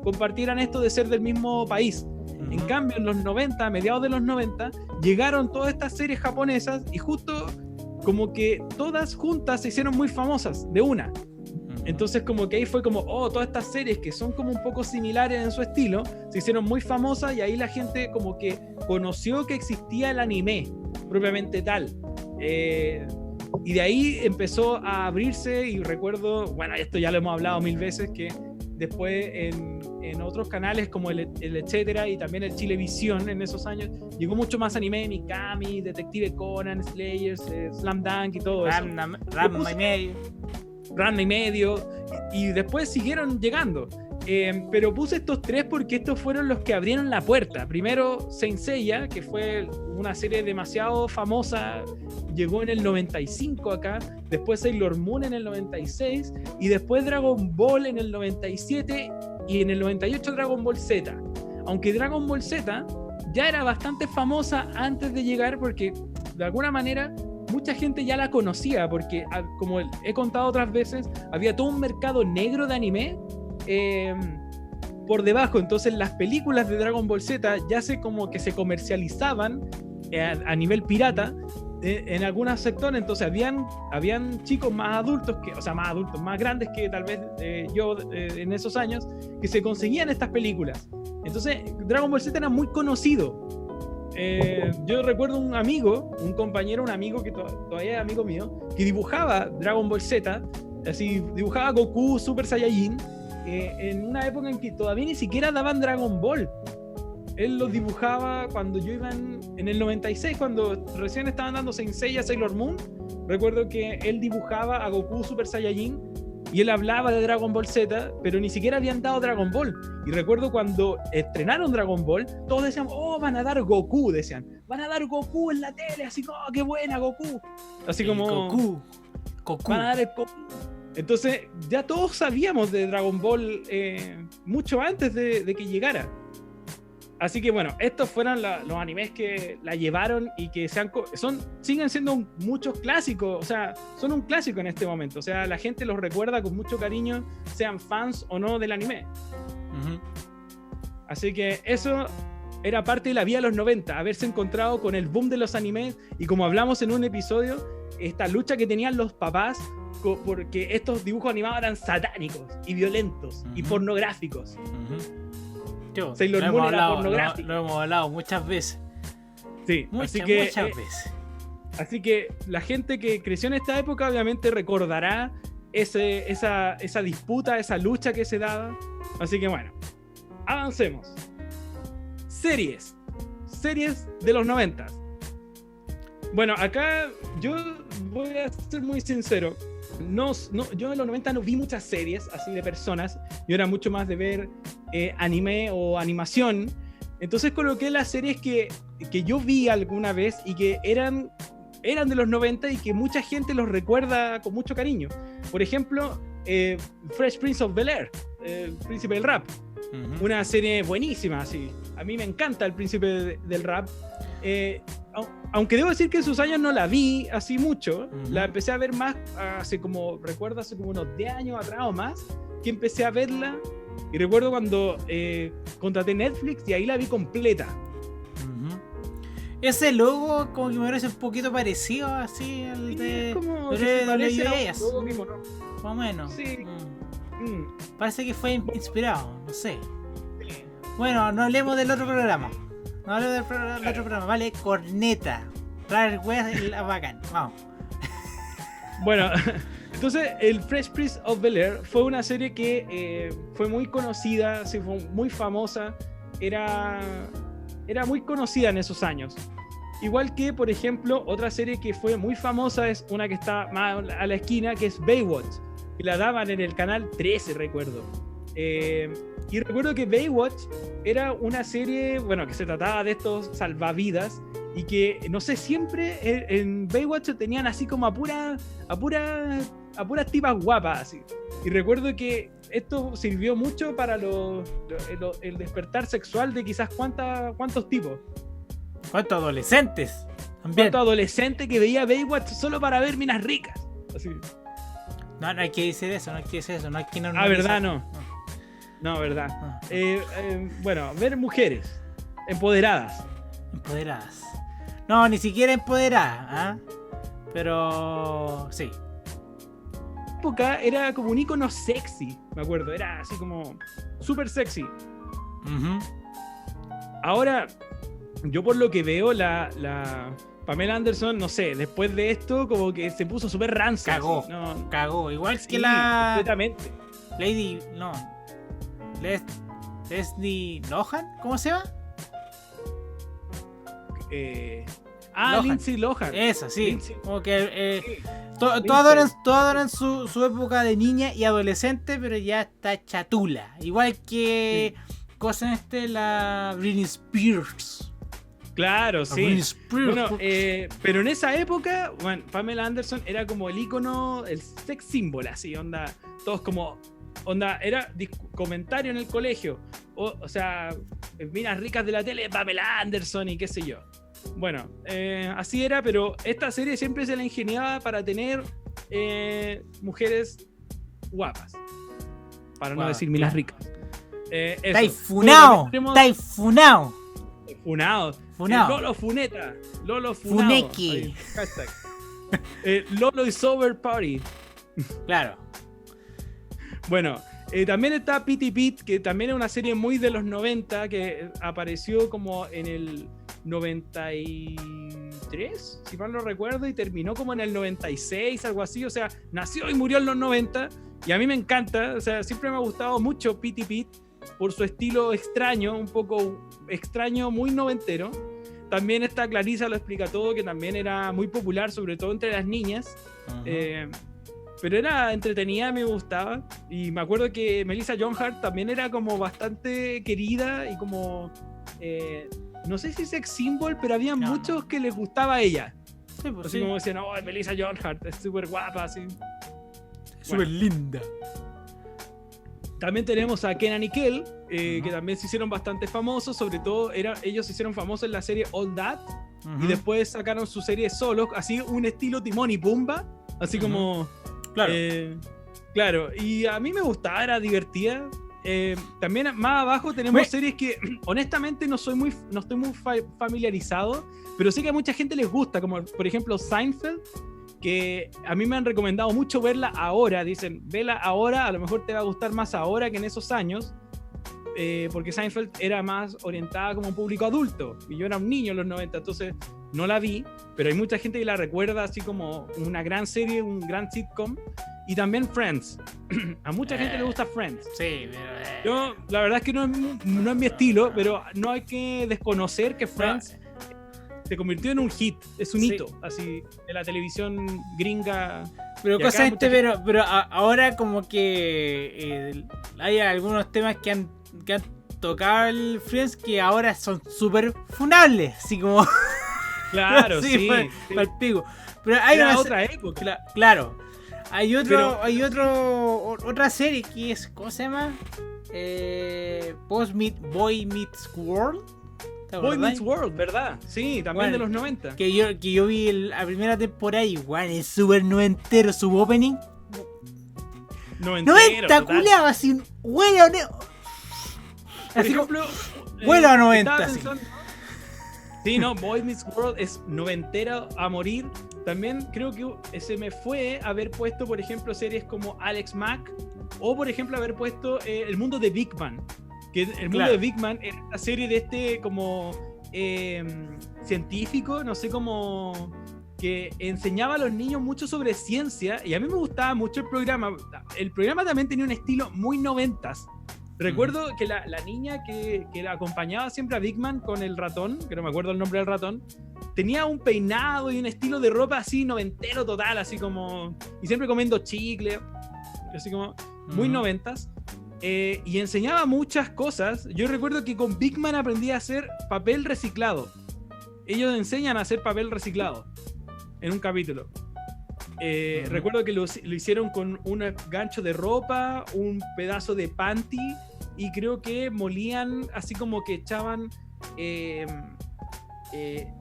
compartieran esto de ser del mismo país. Uh-huh. En cambio, en los 90, a mediados de los 90, llegaron todas estas series japonesas y justo como que todas juntas se hicieron muy famosas, de una. Entonces como que ahí fue como, todas estas series que son como un poco similares en su estilo, se hicieron muy famosas y ahí la gente como que conoció que existía el anime, propiamente tal. Y de ahí empezó a abrirse y recuerdo, bueno, esto ya lo hemos hablado 1000 veces, que después en otros canales como el Etcétera y también el Chilevisión en esos años, llegó mucho más anime, Mikami, Detective Conan, Slayers, Slam Dunk y todo eso. Ranma y medio, y después siguieron llegando. Pero puse estos tres porque estos fueron los que abrieron la puerta. Primero Saint Seiya, que fue una serie demasiado famosa, llegó en el 95 acá, después Sailor Moon en el 96 y después Dragon Ball en el 97 y en el 98 Dragon Ball Z. Aunque Dragon Ball Z ya era bastante famosa antes de llegar porque de alguna manera mucha gente ya la conocía porque, como he contado otras veces, había todo un mercado negro de anime por debajo. Entonces las películas de Dragon Ball Z ya como que se comercializaban a nivel pirata en algunos sectores. Entonces habían chicos más adultos, más grandes que tal vez yo en esos años, que se conseguían estas películas. Entonces Dragon Ball Z era muy conocido. Yo recuerdo un amigo que todavía es amigo mío, que dibujaba Dragon Ball Z, así dibujaba Goku Super Saiyajin, en una época en que todavía ni siquiera daban Dragon Ball. Él los dibujaba cuando yo iba en el 96, cuando recién estaban dando Saint Seiya, Sailor Moon. Recuerdo que él dibujaba a Goku Super Saiyajin y él hablaba de Dragon Ball Z, pero ni siquiera habían dado Dragon Ball. Y recuerdo cuando estrenaron Dragon Ball, todos decían, van a dar Goku, van a dar Goku en la tele, así como, qué buena Goku. Así como Goku. Van a dar el Goku. Entonces ya todos sabíamos de Dragon Ball mucho antes de que llegara. Así que bueno, estos fueron los animes que la llevaron y que siguen siendo muchos clásicos. O sea, son un clásico en este momento. O sea, la gente los recuerda con mucho cariño, sean fans o no del anime. Uh-huh. Así que eso era parte de la vida de los 90, haberse encontrado con el boom de los animes y, como hablamos en un episodio, esta lucha que tenían los papás porque estos dibujos animados eran satánicos y violentos, uh-huh, y pornográficos. Uh-huh. Sailor Moon era pornográfico. Lo hemos hablado muchas veces. Sí, muchas veces. Así que la gente que creció en esta época obviamente recordará esa disputa, esa lucha que se daba. Así que bueno, avancemos. Series de los 90. Bueno, acá yo voy a ser muy sincero. Yo en los 90 no vi muchas series así de personas. Yo era mucho más de ver anime o animación. Entonces coloqué las series que yo vi alguna vez y que eran de los 90 y que mucha gente los recuerda con mucho cariño. Por ejemplo, Fresh Prince of Bel-Air, el príncipe del rap. Uh-huh. Una serie buenísima, así. A mí me encanta el príncipe del rap. Aunque debo decir que en sus años no la vi así mucho. Uh-huh. La empecé a ver más hace como unos 10 años atrás o más, que empecé a verla Y recuerdo cuando contraté Netflix y ahí la vi completa. Ese logo como que me parece un poquito parecido así al de... como de se parece a WBS. un logo mismo, ¿no? Más o menos. Sí. Parece que fue inspirado, no sé. Bueno, no hablemos del otro programa. No hablemos del otro programa, vale, Corneta. Traer weas la bacán. Vamos. Bueno, entonces el Fresh Prince of Bel-Air fue una serie que fue muy conocida, sí, fue muy famosa, era muy conocida en esos años. Igual que, por ejemplo, otra serie que fue muy famosa es una que está más a la esquina, que es Baywatch, que la daban en el canal 13, recuerdo. Y recuerdo que Baywatch era una serie, bueno, que se trataba de estos salvavidas y que, no sé, siempre en Baywatch tenían así como a puras tipas guapas, así. Y recuerdo que esto sirvió mucho para el despertar sexual de quizás cuántos tipos. ¿Cuántos adolescentes? También. ¿Cuántos adolescentes que veía Baywatch solo para ver minas ricas? Así. No hay que decir eso, no hay que decir eso, no hay que normalizar. ¿Verdad? No, verdad. Bueno, ver mujeres empoderadas. Empoderadas. No, ni siquiera empoderadas, ¿eh? Pero sí. Época era como un icono sexy, me acuerdo, era así como súper sexy. Ahora, yo por lo que veo, la Pamela Anderson, no sé, después de esto como que se puso súper rancia. Cagó, así, ¿no? Cagó, igual sí, que la... completamente. Lady, no, Leslie Lohan, ¿cómo se llama? Lohan. Lindsay Lohan. Eso, sí. Lindsay. Como que Sí. todos adoran su época de niña y adolescente, pero ya está chatula. Igual que cosa la Britney Spears. Claro, La sí. Britney Spears. Bueno, pero en esa época, bueno, Pamela Anderson era como el icono, el sex symbol, así, onda, todos como, onda, era comentario en el colegio, o sea, minas ricas de la tele, Pamela Anderson y qué sé yo. Bueno, así era, pero esta serie siempre se la ingeniaba para tener mujeres guapas, para no decir minas ricas. ¡Taifunao! Lolo Funeta. Lolo Funao. Funeki. Hashtag. Lolo is over party. Claro. Bueno, también está Pity Pete, que también es una serie muy de los 90, que apareció como en el 93, si mal no recuerdo, y terminó como en el 96, algo así. O sea, nació y murió en los 90, y a mí me encanta. O sea, siempre me ha gustado mucho Pity Pete por su estilo extraño, un poco extraño, muy noventero. También está Clarissa lo explica todo, que también era muy popular, sobre todo entre las niñas. Pero era entretenida, me gustaba. Y me acuerdo que Melissa Joan Hart también era como bastante querida y como... no sé si sex symbol, pero había muchos que les gustaba a ella. Sí, pues así como decían, oh, Melissa Joan Hart es súper guapa, así. Súper linda. También tenemos a Kenan y Kel, que también se hicieron bastante famosos. Sobre todo, ellos se hicieron famosos en la serie All That. Y después sacaron su serie solos, así un estilo Timón y Pumba. Así como... Claro. Claro, y a mí me gustaba, era divertida. También más abajo tenemos series que honestamente no estoy muy familiarizado, pero sé que a mucha gente les gusta, como por ejemplo Seinfeld, que a mí me han recomendado mucho verla ahora. Dicen, vela ahora, a lo mejor te va a gustar más ahora que en esos años, porque Seinfeld era más orientada como un público adulto y yo era un niño en los 90, entonces no la vi, pero hay mucha gente que la recuerda así como una gran serie, un gran sitcom. Y también Friends. A mucha gente le gusta Friends. Sí, pero... Yo, la verdad es que no es mi estilo, pero no hay que desconocer que Friends se convirtió en un hit. Es un hito, así, de la televisión gringa. Pero cosa pero ahora como que hay algunos temas que han tocado el Friends que ahora son súper funables, así como... Claro, sí. Para pico. Pero hay otra época. Claro. Hay otra serie que es, ¿cómo se llama? Boy Meets World. Boy Meets World, ¿verdad? Sí, también de los 90. Que yo vi la primera temporada y igual es súper noventero su opening. 90 culiao, así, bueno, por ejemplo, vuelo a 90. Sí, no, Boy Meets World es noventera a morir. También creo que se me fue haber puesto, por ejemplo, series como Alex Mack, o por ejemplo haber puesto El Mundo de Big Man. Que el Mundo de Big Man era una serie de este como científico, no sé cómo, que enseñaba a los niños mucho sobre ciencia, y a mí me gustaba mucho el programa. El programa también tenía un estilo muy noventas. Recuerdo que la niña que la acompañaba siempre a Big Man con el ratón, que no me acuerdo el nombre del ratón, tenía un peinado y un estilo de ropa así noventero total, así como, y siempre comiendo chicle, así como muy noventas, y enseñaba muchas cosas. Yo recuerdo que con Big Man aprendí a hacer papel reciclado. Ellos enseñan a hacer papel reciclado en un capítulo. Recuerdo que lo hicieron con un gancho de ropa, un pedazo de panty, y creo que molían así como que echaban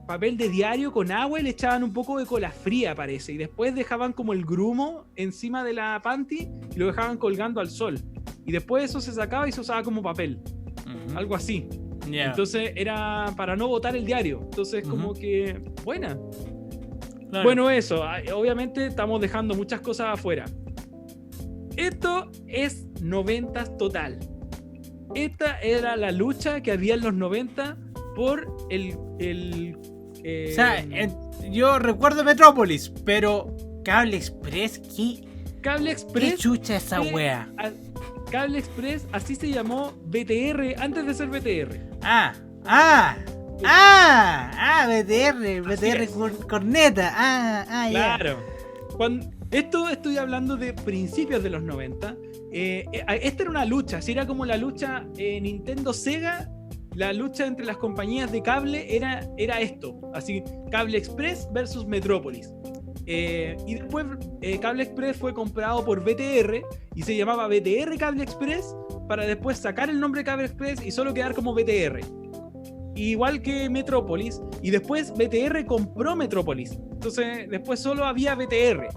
papel de diario con agua y le echaban un poco de cola fría, parece, y después dejaban como el grumo encima de la panty y lo dejaban colgando al sol, y después eso se sacaba y se usaba como papel, algo así. Entonces era para no botar el diario. Entonces como que buena. Claro. Bueno, eso, obviamente estamos dejando muchas cosas afuera. Esto es 90s total. Esta era la lucha que había en los 90 por o sea, yo recuerdo Metrópolis, pero Cable Express, ¿qué chucha esa wea? Cable Express, así se llamó BTR antes de ser BTR. BTR corneta. Claro. Esto estoy hablando de principios de los 90. Esta era una lucha, si era como la lucha Nintendo Sega, la lucha entre las compañías de cable era esto, así, Cable Express versus Metrópolis. Y después Cable Express fue comprado por BTR y se llamaba BTR Cable Express, para después sacar el nombre Cable Express y solo quedar como BTR. Igual que Metrópolis, y después BTR compró Metrópolis, entonces después solo había BTR.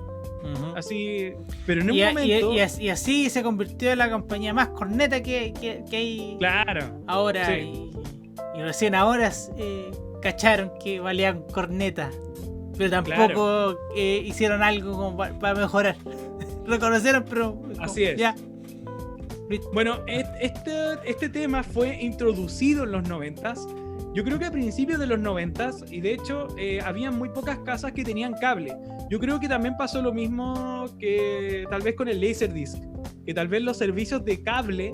Así, pero en un momento y así se convirtió en la compañía más corneta que hay, claro, ahora, sí. y recién ahora cacharon que valían corneta, pero tampoco hicieron algo como para mejorar. Reconocieron, pero así es. Ya. Bueno, este tema fue introducido en los 90s. Yo creo que a principios de los 90s, y de hecho había muy pocas casas que tenían cable. Yo creo que también pasó lo mismo que tal vez con el Laserdisc, que tal vez los servicios de cable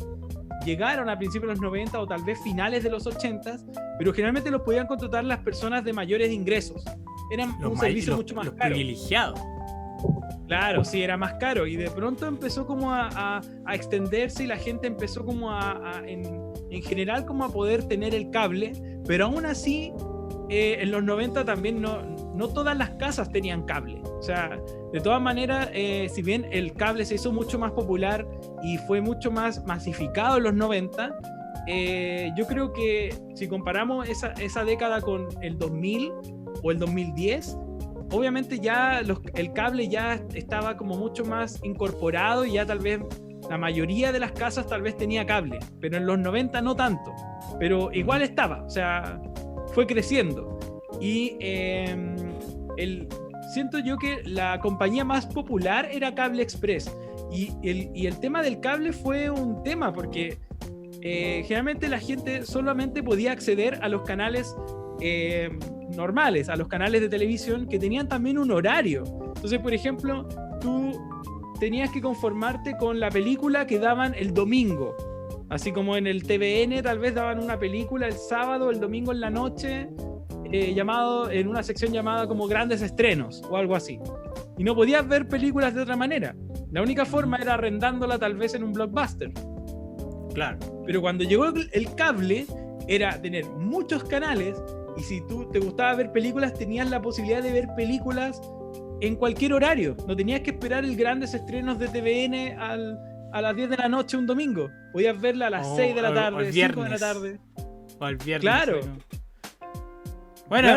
llegaron a principios de los 90 o tal vez finales de los 80s, pero generalmente los podían contratar las personas de mayores ingresos. Eran un servicio mucho más caro. Privilegiados. Claro, sí, era más caro, y de pronto empezó como a extenderse, y la gente empezó como en general como a poder tener el cable, pero aún así en los 90 también no todas las casas tenían cable. O sea, de todas maneras, si bien el cable se hizo mucho más popular y fue mucho más masificado en los 90, yo creo que si comparamos esa década con el 2000 o el 2010, obviamente ya el cable ya estaba como mucho más incorporado, y ya tal vez la mayoría de las casas tal vez tenía cable, pero en los 90 no tanto, pero igual estaba, o sea, fue creciendo. Y siento yo que la compañía más popular era Cable Express, y el tema del cable fue un tema porque generalmente la gente solamente podía acceder a los canales normales, a los canales de televisión que tenían también un horario. Entonces, por ejemplo, tú tenías que conformarte con la película que daban el domingo, así como en el TVN tal vez daban una película el sábado, el domingo en la noche, llamado en una sección llamada como Grandes Estrenos o algo así, y no podías ver películas de otra manera. La única forma era arrendándola tal vez en un Blockbuster. Claro. Pero cuando llegó el cable era tener muchos canales, y si tú te gustaba ver películas, tenías la posibilidad de ver películas en cualquier horario. No tenías que esperar el Grandes Estrenos de TVN a las 10 de la noche un domingo. Podías verla a las 6 de la tarde, 5 de la tarde. O el viernes. Claro. Bueno,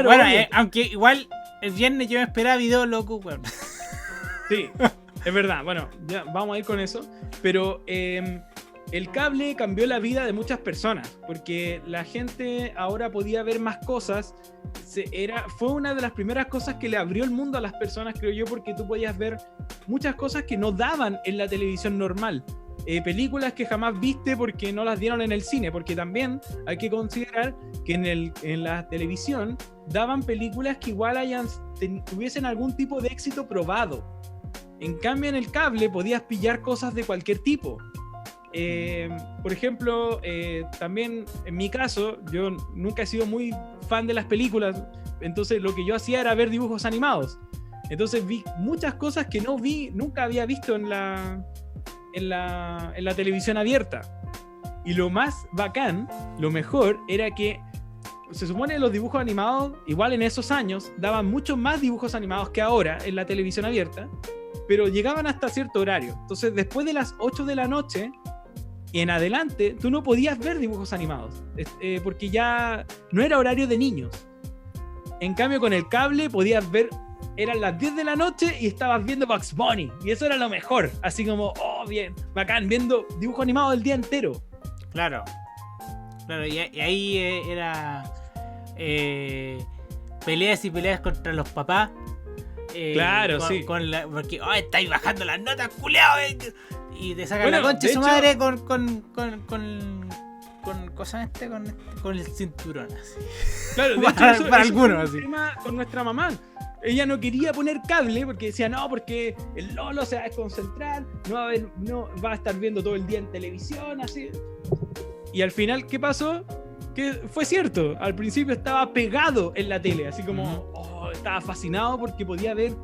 aunque igual el viernes yo me esperaba Video Loco, bueno. Sí, es verdad. Bueno, ya vamos a ir con eso. Pero el cable cambió la vida de muchas personas, porque la gente ahora podía ver más cosas. Fue una de las primeras cosas que le abrió el mundo a las personas, creo yo, porque tú podías ver muchas cosas que no daban en la televisión normal. Películas que jamás viste porque no las dieron en el cine, porque también hay que considerar que en la televisión daban películas que igual tuviesen algún tipo de éxito probado. En cambio, en el cable podías pillar cosas de cualquier tipo. Por ejemplo, también en mi caso, yo nunca he sido muy fan de las películas, entonces lo que yo hacía era ver dibujos animados. Entonces vi muchas cosas que nunca había visto en la televisión abierta. Y lo más bacán, lo mejor, era que se supone que los dibujos animados, igual en esos años, daban muchos más dibujos animados que ahora en la televisión abierta, pero llegaban hasta cierto horario. Entonces, después de las 8 de la noche en adelante, tú no podías ver dibujos animados, porque ya no era horario de niños. En cambio, con el cable podías ver, eran las 10 de la noche y estabas viendo Bugs Bunny, y eso era lo mejor, así como, oh, bien, bacán, viendo dibujos animados el día entero. Claro, y ahí era peleas y peleas contra los papás. Claro, sí. Porque estáis bajando las notas, culiao, y te sacan la concha de su madre con el cinturón, así. Claro, de hecho, para algunos, así. Con nuestra mamá. Ella no quería poner cable porque decía, no, porque el Lolo se va a desconcentrar, no va a estar viendo todo el día en televisión, así. Y al final, ¿qué pasó? Que fue cierto, al principio estaba pegado en la tele, así como, estaba fascinado porque podía ver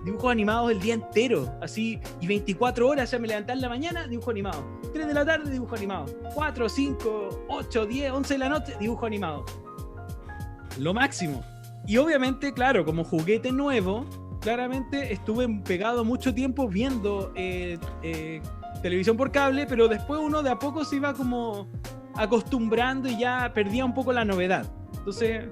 dibujos animados el día entero, así, y 24 horas, ya me levantaba en la mañana, dibujo animado, 3 de la tarde, dibujo animado, 4, 5, 8, 10, 11 de la noche, dibujo animado. Lo máximo. Y obviamente, claro, como juguete nuevo, claramente estuve pegado mucho tiempo viendo televisión por cable, pero después uno de a poco se iba como acostumbrando y ya perdía un poco la novedad. Entonces,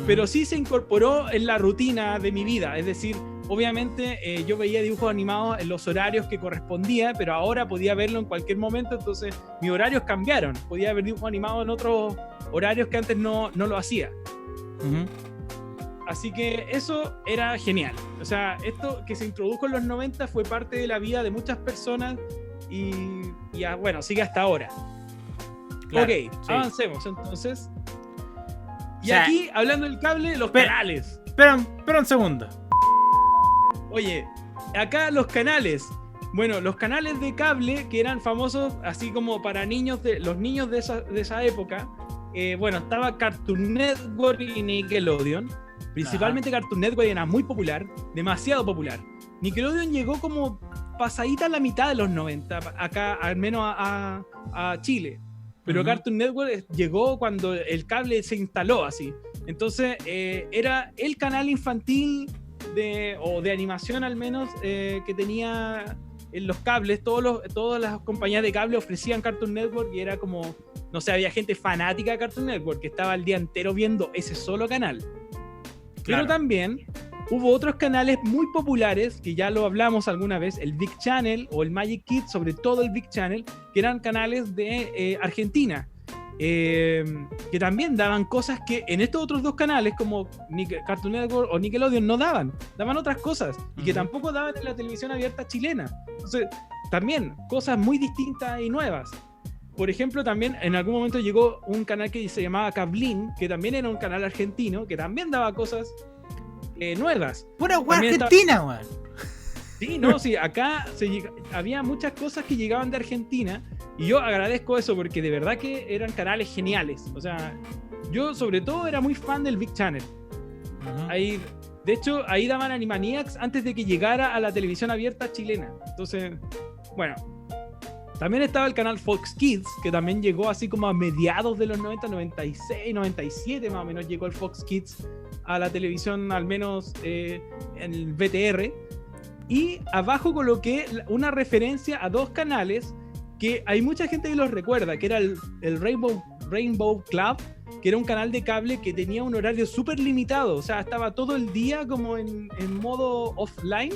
pero sí se incorporó en la rutina de mi vida, es decir, obviamente yo veía dibujos animados en los horarios que correspondía, pero ahora podía verlo en cualquier momento, entonces mis horarios cambiaron, podía ver dibujos animados en otros horarios que antes no lo hacía. Así que eso era genial. O sea, esto que se introdujo en los 90 fue parte de la vida de muchas personas y bueno, sigue hasta ahora. Claro, ok, sí. Avancemos entonces. Y o sea, aquí, hablando del cable, los canales. Espera un segundo. Oye, acá los canales. Bueno, los canales de cable que eran famosos así como para los niños de esa época. Bueno, estaba Cartoon Network y Nickelodeon. Principalmente Cartoon Network era muy popular, demasiado popular. Nickelodeon llegó como pasadita a la mitad de los 90, acá al menos a Chile. Pero Cartoon Network llegó cuando el cable se instaló así. Entonces era el canal infantil o de animación al menos que tenía en los cables. Todas las compañías de cable ofrecían Cartoon Network y era como, no sé, había gente fanática de Cartoon Network que estaba el día entero viendo ese solo canal. Claro. Pero también hubo otros canales muy populares, que ya lo hablamos alguna vez, el Big Channel o el Magic Kids, sobre todo el Big Channel, que eran canales de Argentina, que también daban cosas que en estos otros dos canales, como Cartoon Network o Nickelodeon, no daban otras cosas, y que tampoco daban en la televisión abierta chilena. Entonces, también cosas muy distintas y nuevas. Por ejemplo, también en algún momento llegó un canal que se llamaba Cablín, que también era un canal argentino, que también daba cosas nuevas. ¡Pura wea argentina, weón! Sí, no, sí, acá había muchas cosas que llegaban de Argentina, y yo agradezco eso, porque de verdad que eran canales geniales. O sea, yo sobre todo era muy fan del Big Channel. Ahí, de hecho, ahí daban Animaniacs antes de que llegara a la televisión abierta chilena. Entonces, bueno... También estaba el canal Fox Kids, que también llegó así como a mediados de los 90, 96, 97 más o menos llegó el Fox Kids a la televisión, al menos en el VTR. Y abajo coloqué una referencia a dos canales que hay mucha gente que los recuerda, que era el Rainbow Club, que era un canal de cable que tenía un horario súper limitado, o sea, estaba todo el día como en modo offline,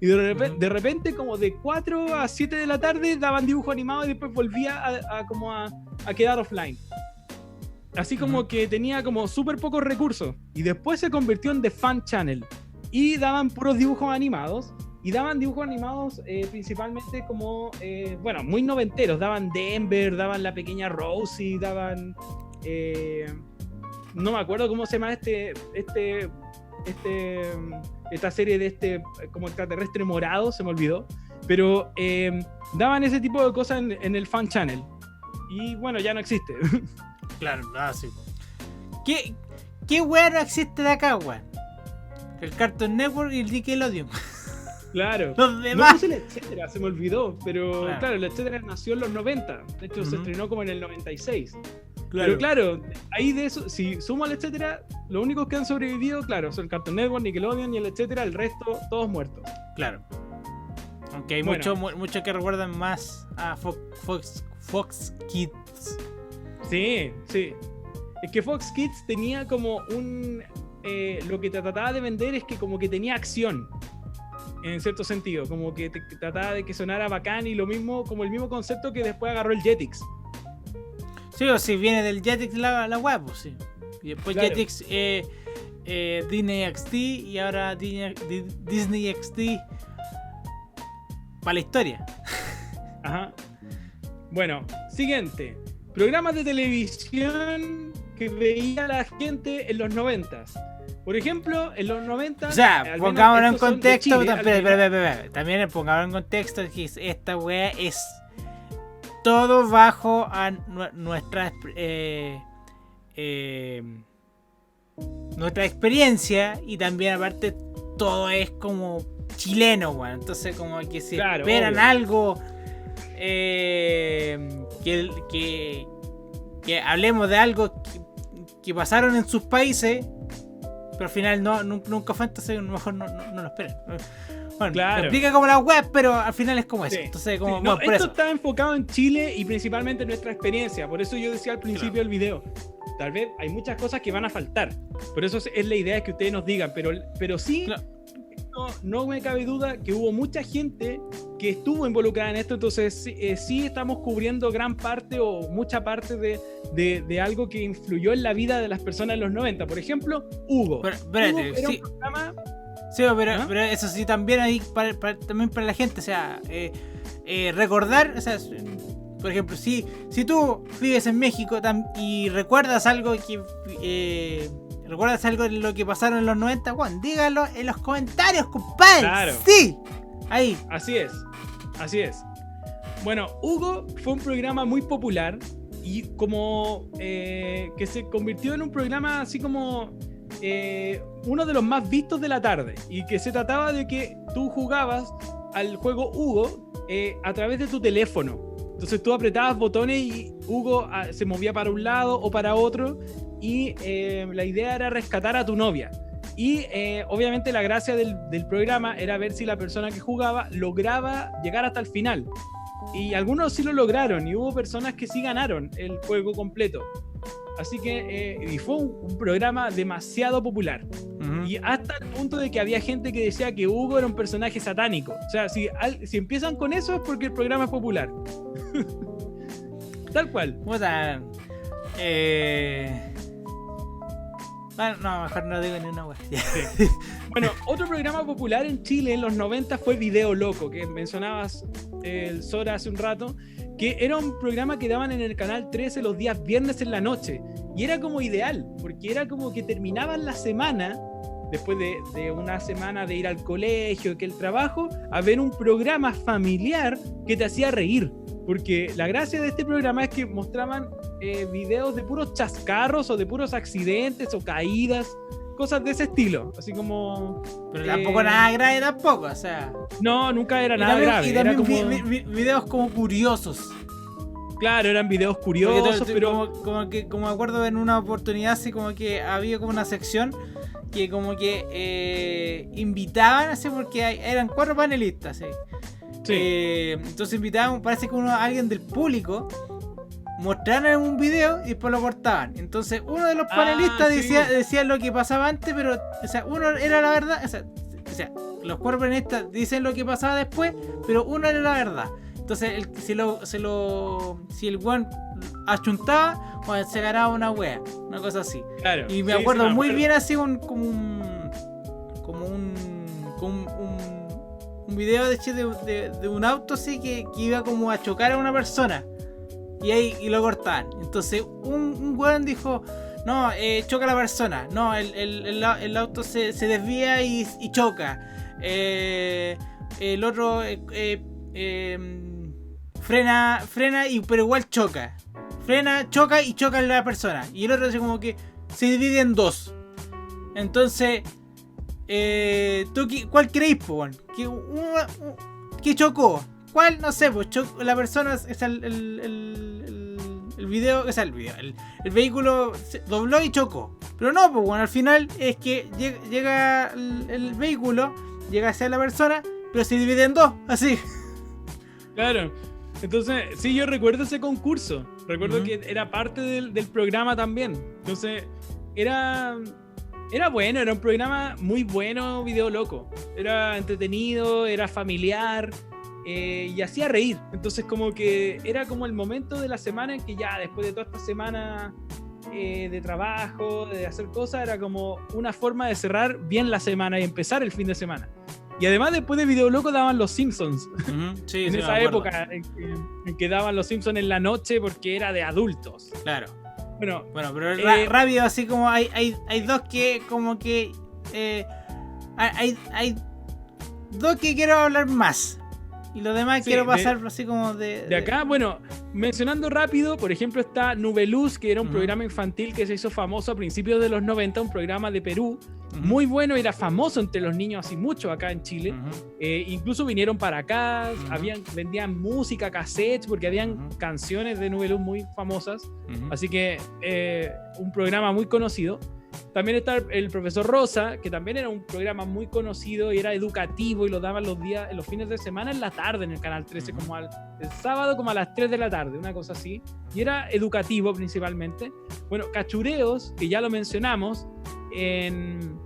Y de repente, como de 4 a 7 de la tarde, daban dibujo animado y después volvía a quedar offline. Así como que tenía como súper pocos recursos. Y después se convirtió en The Fan Channel. Y daban puros dibujos animados. Y daban dibujos animados principalmente como, bueno, muy noventeros. Daban Denver, daban La Pequeña Rosie, daban... no me acuerdo cómo se llama esta serie de como extraterrestre morado, se me olvidó. Pero daban ese tipo de cosas en el Fan Channel. Y bueno, ya no existe. Claro, sí. ¿Qué weá no existe de acá, weón? El Cartoon Network y el Nickelodeon. Claro. Los demás. No puse el etcétera, se me olvidó. Pero claro, el etcétera nació en los 90. De hecho, se estrenó como en el 96. Claro. Pero claro, ahí de eso, si sumo al etcétera, los únicos que han sobrevivido, claro, son el Cartoon Network, Nickelodeon y el etcétera, el resto, todos muertos. Claro. Aunque hay muchos que recuerdan más a Fox Kids. Sí. Es que Fox Kids tenía como lo que te trataba de vender es que como que tenía acción. En cierto sentido. Como que te trataba de que sonara bacán y lo mismo, como el mismo concepto que después agarró el Jetix. Sí, o si viene del Jetix la web, pues sí. Y después claro. Jetix, Disney XD y ahora Disney XD para la historia. Ajá. Bueno, siguiente. Programas de televisión que veía la gente en los 90s. Por ejemplo, en los 90s... O sea, pongámoslo en contexto. Chile, también pongámoslo en contexto. Que esta wea es todo bajo a nuestra experiencia. Y también aparte todo es como chileno, weón. Entonces como que se esperan obvio. Algo... que hablemos de algo que pasaron en sus países, pero al final nunca fue, entonces a lo mejor no lo esperan. Bueno, claro. Explica como la web, pero al final es como eso. Sí. Entonces, como, sí, esto está enfocado en Chile y principalmente en nuestra experiencia. Por eso yo decía al principio del video, tal vez hay muchas cosas que van a faltar. Por eso es la idea que ustedes nos digan, pero sí... Claro. No me cabe duda que hubo mucha gente que estuvo involucrada en esto, entonces sí estamos cubriendo gran parte o mucha parte de algo que influyó en la vida de las personas en los 90. Por ejemplo, Hugo. Pero, espérate, Hugo era un programa... Sí, pero eso sí también ahí también para la gente, o sea, recordar, o sea, por ejemplo, si tú vives en México y recuerdas algo que... ¿Recuerdas algo de lo que pasaron en los 90? Juan, dígalo en los comentarios, compadre. Claro. Sí. Ahí. Así es. Bueno, Hugo fue un programa muy popular y como que se convirtió en un programa así como uno de los más vistos de la tarde y que se trataba de que tú jugabas al juego Hugo a través de tu teléfono. Entonces tú apretabas botones y Hugo se movía para un lado o para otro y la idea era rescatar a tu novia. Y obviamente la gracia del programa era ver si la persona que jugaba lograba llegar hasta el final. Y algunos sí lo lograron y hubo personas que sí ganaron el juego completo. Así que y fue un programa demasiado popular. Uh-huh. Y hasta el punto de que había gente que decía que Hugo era un personaje satánico. O sea, si empiezan con eso es porque el programa es popular. Tal cual. Puta. Bueno, no, mejor no digo ni una wea. Sí. Bueno, otro programa popular en Chile en los 90 fue Video Loco, que mencionabas el Sora hace un rato, que era un programa que daban en el canal 13 los días viernes en la noche. Y era como ideal, porque era como que terminaban la semana, después de una semana de ir al colegio, que el trabajo, a ver un programa familiar que te hacía reír. Porque la gracia de este programa es que mostraban videos de puros chascarros o de puros accidentes o caídas, cosas de ese estilo, así como... Pero tampoco nada grave tampoco, o sea... No, nunca era nada grave. Y también era como... videos como curiosos. Claro, eran videos curiosos, pero... Como me acuerdo en una oportunidad así como que había como una sección que como que invitaban así porque eran 4 panelistas, ¿sí? Sí. Entonces invitaban, parece que alguien del público mostraron un video y después lo cortaban. Entonces uno de los panelistas decía lo que pasaba antes, pero o sea, uno era la verdad, o sea, los cuerponistas dicen lo que pasaba después, pero uno era la verdad. Entonces, si el weón achuntaba, bueno, se ganaba una wea, una cosa así. Claro, y me acuerdo muy bien así como un video de un auto así que iba como a chocar a una persona. Y lo cortaban. Entonces un weón dijo, no, choca a la persona. No, el auto se desvía y choca. El otro frena pero igual choca. Frena, choca y choca a la persona. Y el otro así como que se divide en dos. Entonces, ¿tú cuál creéis, po? ¿Qué chocó? ¿Cuál? No sé, pues la persona, es el video, o sea, el vehículo se dobló y chocó. Pero no, pues bueno, al final es que llega el vehículo, llega hacia la persona, pero se divide en dos, así. Claro. Entonces, sí, yo recuerdo ese concurso. Recuerdo que era parte del programa también. Entonces, era bueno, era un programa muy bueno, Video Loco. Era entretenido, era familiar y hacía reír. Entonces, como que era como el momento de la semana en que ya, después de toda esta semana de trabajo, de hacer cosas, era como una forma de cerrar bien la semana y empezar el fin de semana. Y además después de Video Loco daban Los Simpsons. Sí, en esa época en que daban Los Simpsons en la noche porque era de adultos. Claro. Bueno, pero rápido, así como hay dos que como que hay dos que quiero hablar más. Y lo demás quiero pasar así como de acá. Bueno, mencionando rápido, por ejemplo está Nubeluz, que era un programa infantil que se hizo famoso a principios de los 90, un programa de Perú. Muy bueno, era famoso entre los niños así mucho acá en Chile. Incluso vinieron para acá, vendían música, cassettes, porque habían canciones de Nubeluz muy famosas. Así que un programa muy conocido. También está el Profesor Rosa, que también era un programa muy conocido y era educativo y lo daban los fines de semana en la tarde en el Canal 13, como el sábado como a las 3 de la tarde, una cosa así. Y era educativo principalmente. Bueno, Cachureos, que ya lo mencionamos en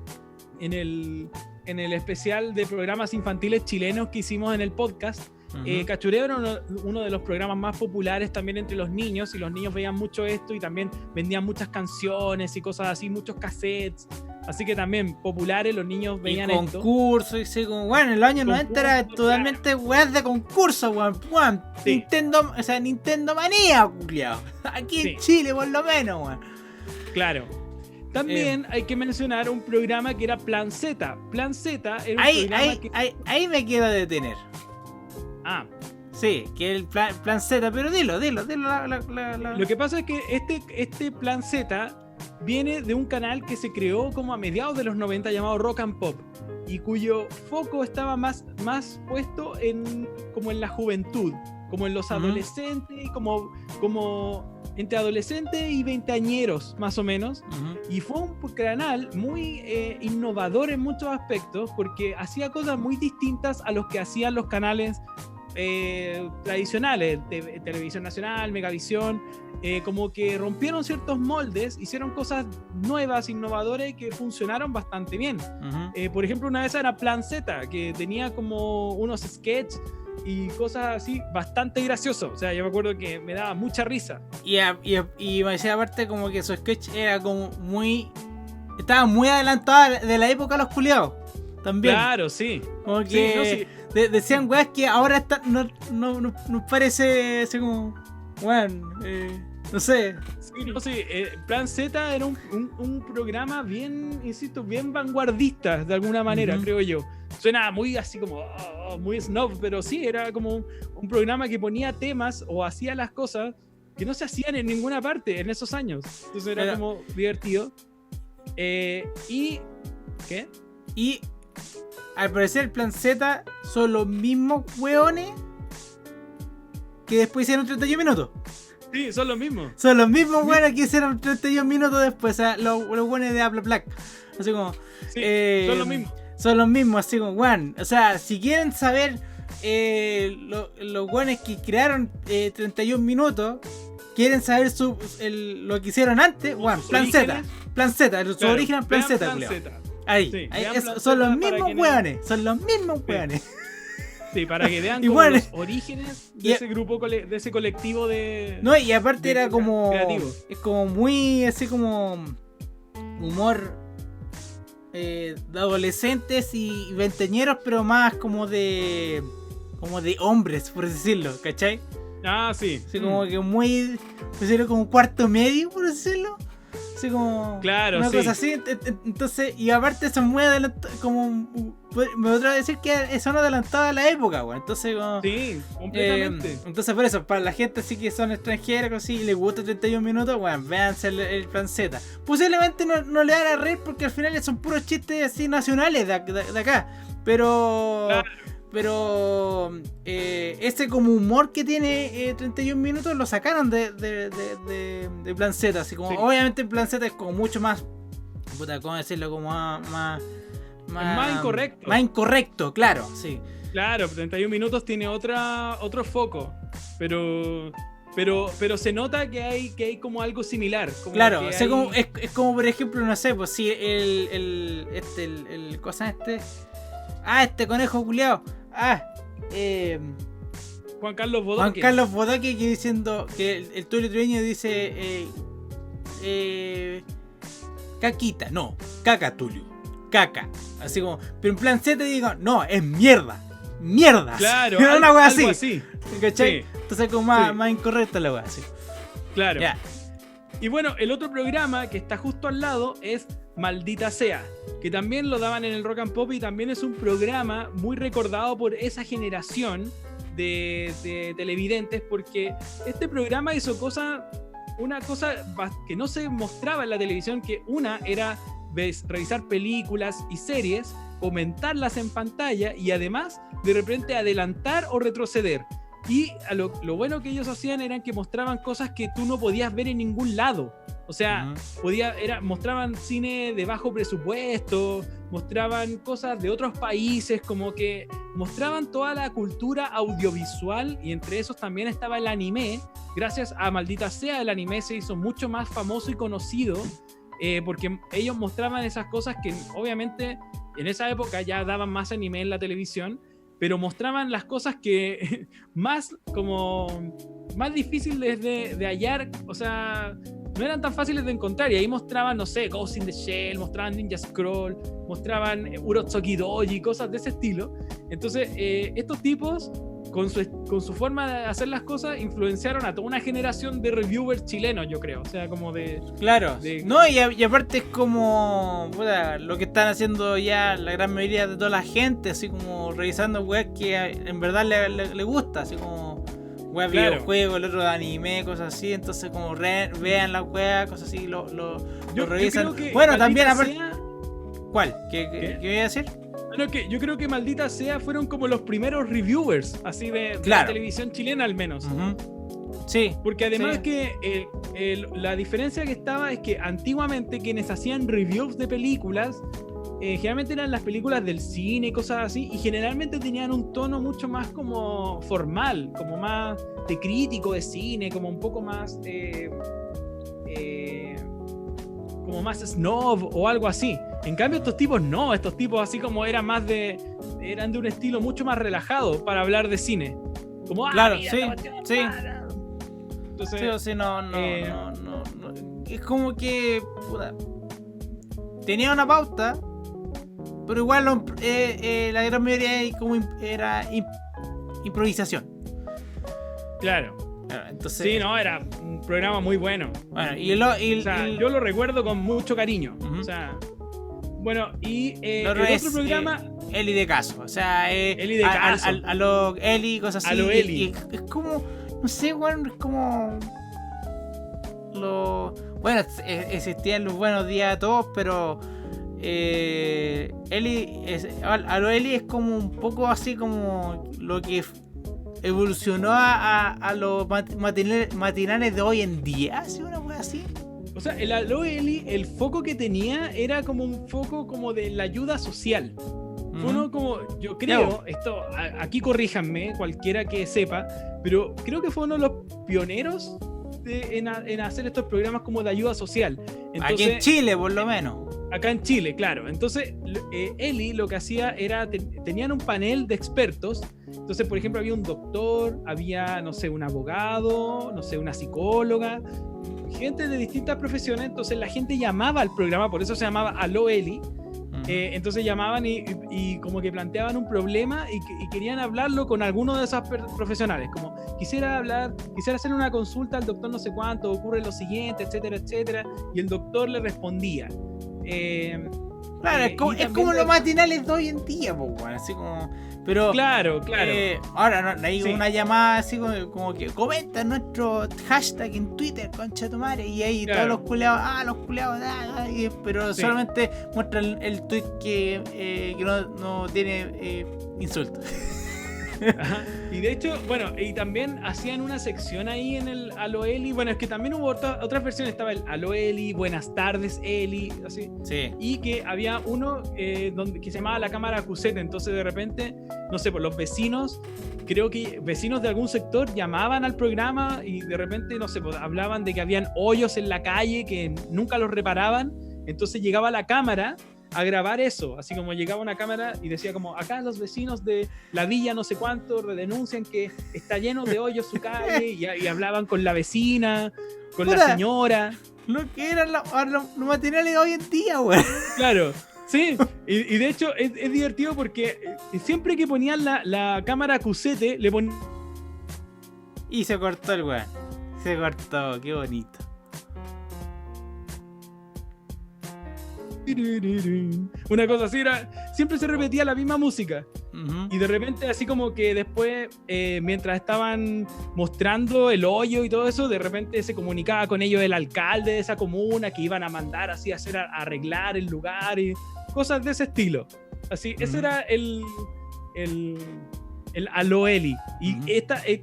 el especial de programas infantiles chilenos que hicimos en el podcast. Cachureo era uno de los programas más populares también entre los niños, y los niños veían mucho esto y también vendían muchas canciones y cosas así, muchos cassettes, así que también populares, los niños veían esto. Concursos, y sí, como, bueno, en los años 90 era totalmente weas de concurso, weón. Sí. Nintendo manía, culiao. Aquí en Chile, por lo menos, weón. Claro. También hay que mencionar un programa que era Plan Z. Plan Z era un programa ahí me quiero detener. Ah. Sí, que el plan Z, pero dilo. Lo que pasa es que este Plan Z viene de un canal que se creó como a mediados de los 90 llamado Rock and Pop, y cuyo foco estaba más puesto como en la juventud, como en los adolescentes, como entre adolescentes y veinteañeros más o menos. Y fue un canal muy innovador en muchos aspectos, porque hacía cosas muy distintas a los que hacían los canales tradicionales, Televisión Nacional, Megavisión. Como que rompieron ciertos moldes, hicieron cosas nuevas, innovadoras, que funcionaron bastante bien. Por ejemplo, una de esas era Plan Z, que tenía como unos sketches y cosas así bastante graciosos. O sea, yo me acuerdo que me daba mucha risa. Y me decía aparte como que su sketch era como estaba muy adelantada de la época de los culiados. También. Claro, sí. Como que decían weas que ahora nos parece así como, bueno, no sé. Plan Z era un programa bien, insisto, bien vanguardista de alguna manera, creo yo. Suena muy así como, muy snob, pero sí, era como un programa que ponía temas o hacía las cosas que no se hacían en ninguna parte en esos años. Entonces era como divertido. ¿Y qué? Y al parecer el Plan Z son los mismos hueones que después hicieron 31 minutos. Sí, son los mismos. Son los mismos hueones que hicieron 31 minutos después. O sea, los hueones de Apple Black. Así como. Sí, son los mismos. Son los mismos, así como, weón. O sea, si quieren saber los hueones que crearon 31 minutos, quieren saber lo que hicieron antes, weón, Plan Z. Plan Z, su origen Plan Z, culiao. Ahí, Sí, ahí, vean son los Planceta para mismos hueones. Son los mismos hueones. Sí, para que vean Y como bueno, los orígenes de ese grupo, de ese colectivo de... No, y aparte de era como... creativo. Es como muy así como... Humor... de adolescentes y veinteñeros, pero más como de... Como de hombres, por decirlo, ¿cachai? Ah, sí. Así como que muy... Por decirlo, como cuarto medio, por decirlo. Así como... Claro, una sí. cosa así. Entonces, y aparte son muy adelantados, como... Me voy a decir que son adelantados a la época, güey. Entonces, como... Sí, completamente. Entonces, por eso, para la gente así que son extranjeras, así, y les gusta 31 minutos, bueno, véanse el Planceta. Posiblemente no le haga reír porque al final son puros chistes así nacionales de acá. Pero... Claro. Pero ese como humor que tiene 31 minutos lo sacaron de Planceta. Así como, Sí. obviamente Planceta es como mucho más, puta, ¿cómo decirlo? Como más incorrecto. Más incorrecto, claro, sí. Claro, 31 minutos tiene otro foco. Pero se nota que hay como algo similar. Como Claro, que o sea, hay- como, es como por ejemplo, no sé, pues si cosa este conejo culiao. Juan Carlos Juan Bodoque. Carlos Bodoque que diciendo que el Tulio Tribeño dice caquita, no, caca Tulio, caca, así como, pero en plan Z digo, no, es mierda, Claro, era una wea algo así, ¿cachai? Sí. Entonces como más, Sí. más incorrecta la wea, así. Claro. Ya. Y bueno, el otro programa que está justo al lado es Maldita Sea, que también lo daban en el Rock and Pop y también es un programa muy recordado por esa generación de televidentes, porque este programa hizo una cosa que no se mostraba en la televisión, que una era revisar películas y series, comentarlas en pantalla y además de repente adelantar o retroceder. Y lo bueno que ellos hacían era que mostraban cosas que tú no podías ver en ningún lado. O sea, mostraban cine de bajo presupuesto, mostraban cosas de otros países, como que mostraban toda la cultura audiovisual, y entre esos también estaba el anime. Gracias a Maldita Sea, el anime se hizo mucho más famoso y conocido, porque ellos mostraban esas cosas que obviamente en esa época ya daban más anime en la televisión, pero mostraban las cosas que más difíciles de hallar, o sea, no eran tan fáciles de encontrar, y ahí mostraban, no sé, Ghost in the Shell, mostraban Ninja Scroll, mostraban Urotsuki Doji, cosas de ese estilo. Entonces, estos tipos, con su forma de hacer las cosas, influenciaron a toda una generación de reviewers chilenos, yo creo, o sea, como de... Claro, no, y aparte es como puta, lo que están haciendo ya la gran mayoría de toda la gente, así como revisando weas que en verdad le gusta, así como weas Claro. videojuegos, el otro de anime, cosas así, entonces como vean las weas, cosas así, lo revisan. Yo creo que Bueno, Maldita también aparte... Sea- ¿Cuál? ¿Qué voy a decir? Bueno, yo creo que Maldita Sea fueron como los primeros reviewers, así de Claro. la televisión chilena al menos. Ujú. Sí. Porque además Sí. que la diferencia que estaba es que antiguamente quienes hacían reviews de películas generalmente eran las películas del cine y cosas así, y generalmente tenían un tono mucho más como formal, como más de crítico de cine, como un poco más como más snob o algo así. En cambio estos tipos no, estos tipos así como eran de un estilo mucho más relajado para hablar de cine. Como, Claro, mira, sí, esta cuestión es sí. mala. Entonces, Sí, o sí, no. Es como que puta, tenía una pauta, pero igual la gran mayoría era improvisación. claro. Entonces, Sí, no, era un programa muy bueno. Bueno, O sea, yo lo recuerdo con mucho cariño. Ujú. O sea, bueno, y el otro otro es programa... Eli de Caso. O sea, Eli de Caso. a lo Eli, cosas así. A lo Eli. Y es como, no sé, bueno, es como bueno, existían los buenos días a todos, pero a lo Eli es como un poco así como lo que evolucionó a los matinales de hoy en día, así una wea así. O sea, el Allo Eli, el foco que tenía era como un foco como de la ayuda social. Fue uno como, yo creo, esto, aquí corríjanme, cualquiera que sepa, pero creo que fue uno de los pioneros en hacer estos programas como de ayuda social. Entonces, aquí en Chile, por lo menos. Acá en Chile, claro. Entonces, Eli lo que hacía era, tenían un panel de expertos. Entonces, por ejemplo, había un doctor, había, no sé, un abogado, no sé, una psicóloga, gente de distintas profesiones. Entonces, la gente llamaba al programa, por eso se llamaba Aló Eli. Entonces llamaban y como que planteaban un problema y querían hablarlo con alguno de esos profesionales, como quisiera hacer una consulta al doctor no sé cuánto, ocurre lo siguiente, etcétera, etcétera, y el doctor le respondía. Claro, es como los matinales de hoy en día, pues, bueno, así como... Pero, claro. Ahora no hay una llamada así como que comenta nuestro hashtag en Twitter, concha de tu madre, y ahí todos los culeados, pero solamente muestra el tweet que no tiene insultos. Ajá. Y de hecho, bueno, y también hacían una sección ahí en el Aló Eli. Bueno, es que también hubo otras versiones. Estaba el Aló Eli, Buenas tardes Eli, así. Sí. Y que había uno que se llamaba la cámara Cusete. Entonces de repente, no sé, por los vecinos, creo que vecinos de algún sector llamaban al programa y de repente, no sé, pues, hablaban de que habían hoyos en la calle que nunca los reparaban. Entonces llegaba la cámara a grabar eso, así como llegaba una cámara y decía como, acá los vecinos de la villa no sé cuánto denuncian que está lleno de hoyos su calle, y hablaban con la vecina, con la señora. Lo que eran los materiales de hoy en día, güey. Claro, sí, y de hecho es divertido porque siempre que ponían la cámara Cusete, le ponían... Y se cortó el güey. Se cortó, qué bonito. Una cosa así, siempre se repetía la misma música. Y de repente, así como que después, mientras estaban mostrando el hoyo y todo eso, de repente se comunicaba con ellos el alcalde de esa comuna, que iban a mandar así a arreglar el lugar y cosas de ese estilo. Así, ese era el Aló Eli. Y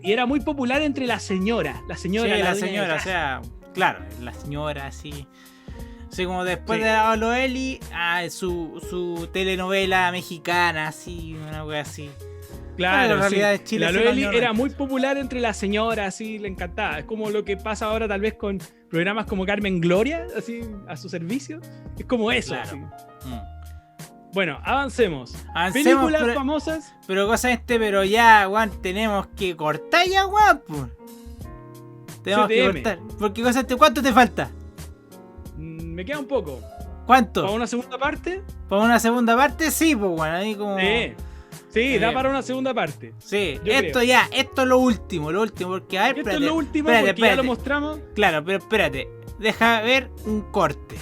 era muy popular entre la señora. Sí, la señora, o sea, claro, la señora así. Así como después de Aló Eli, su telenovela mexicana, así, una wea así. Claro, en realidad de Chile. La Aló Eli era muy popular entre la señora, así, le encantaba. Es como lo que pasa ahora tal vez con programas como Carmen Gloria, así, a su servicio. Es como eso, claro. Así. Bueno, avancemos. Películas famosas. Pero pero ya, Juan, tenemos que cortar ya, Juan, pues. Tenemos que cortar. Porque ¿cuánto te falta? Me queda un poco. ¿Cuánto? ¿Para una segunda parte? ¿Para una segunda parte? Sí, pues bueno, ahí como... Sí, da para una segunda parte. Sí, esto es lo último, porque a ver, esto es lo último, espérate. Ya lo mostramos. Claro, pero espérate, deja ver un corte.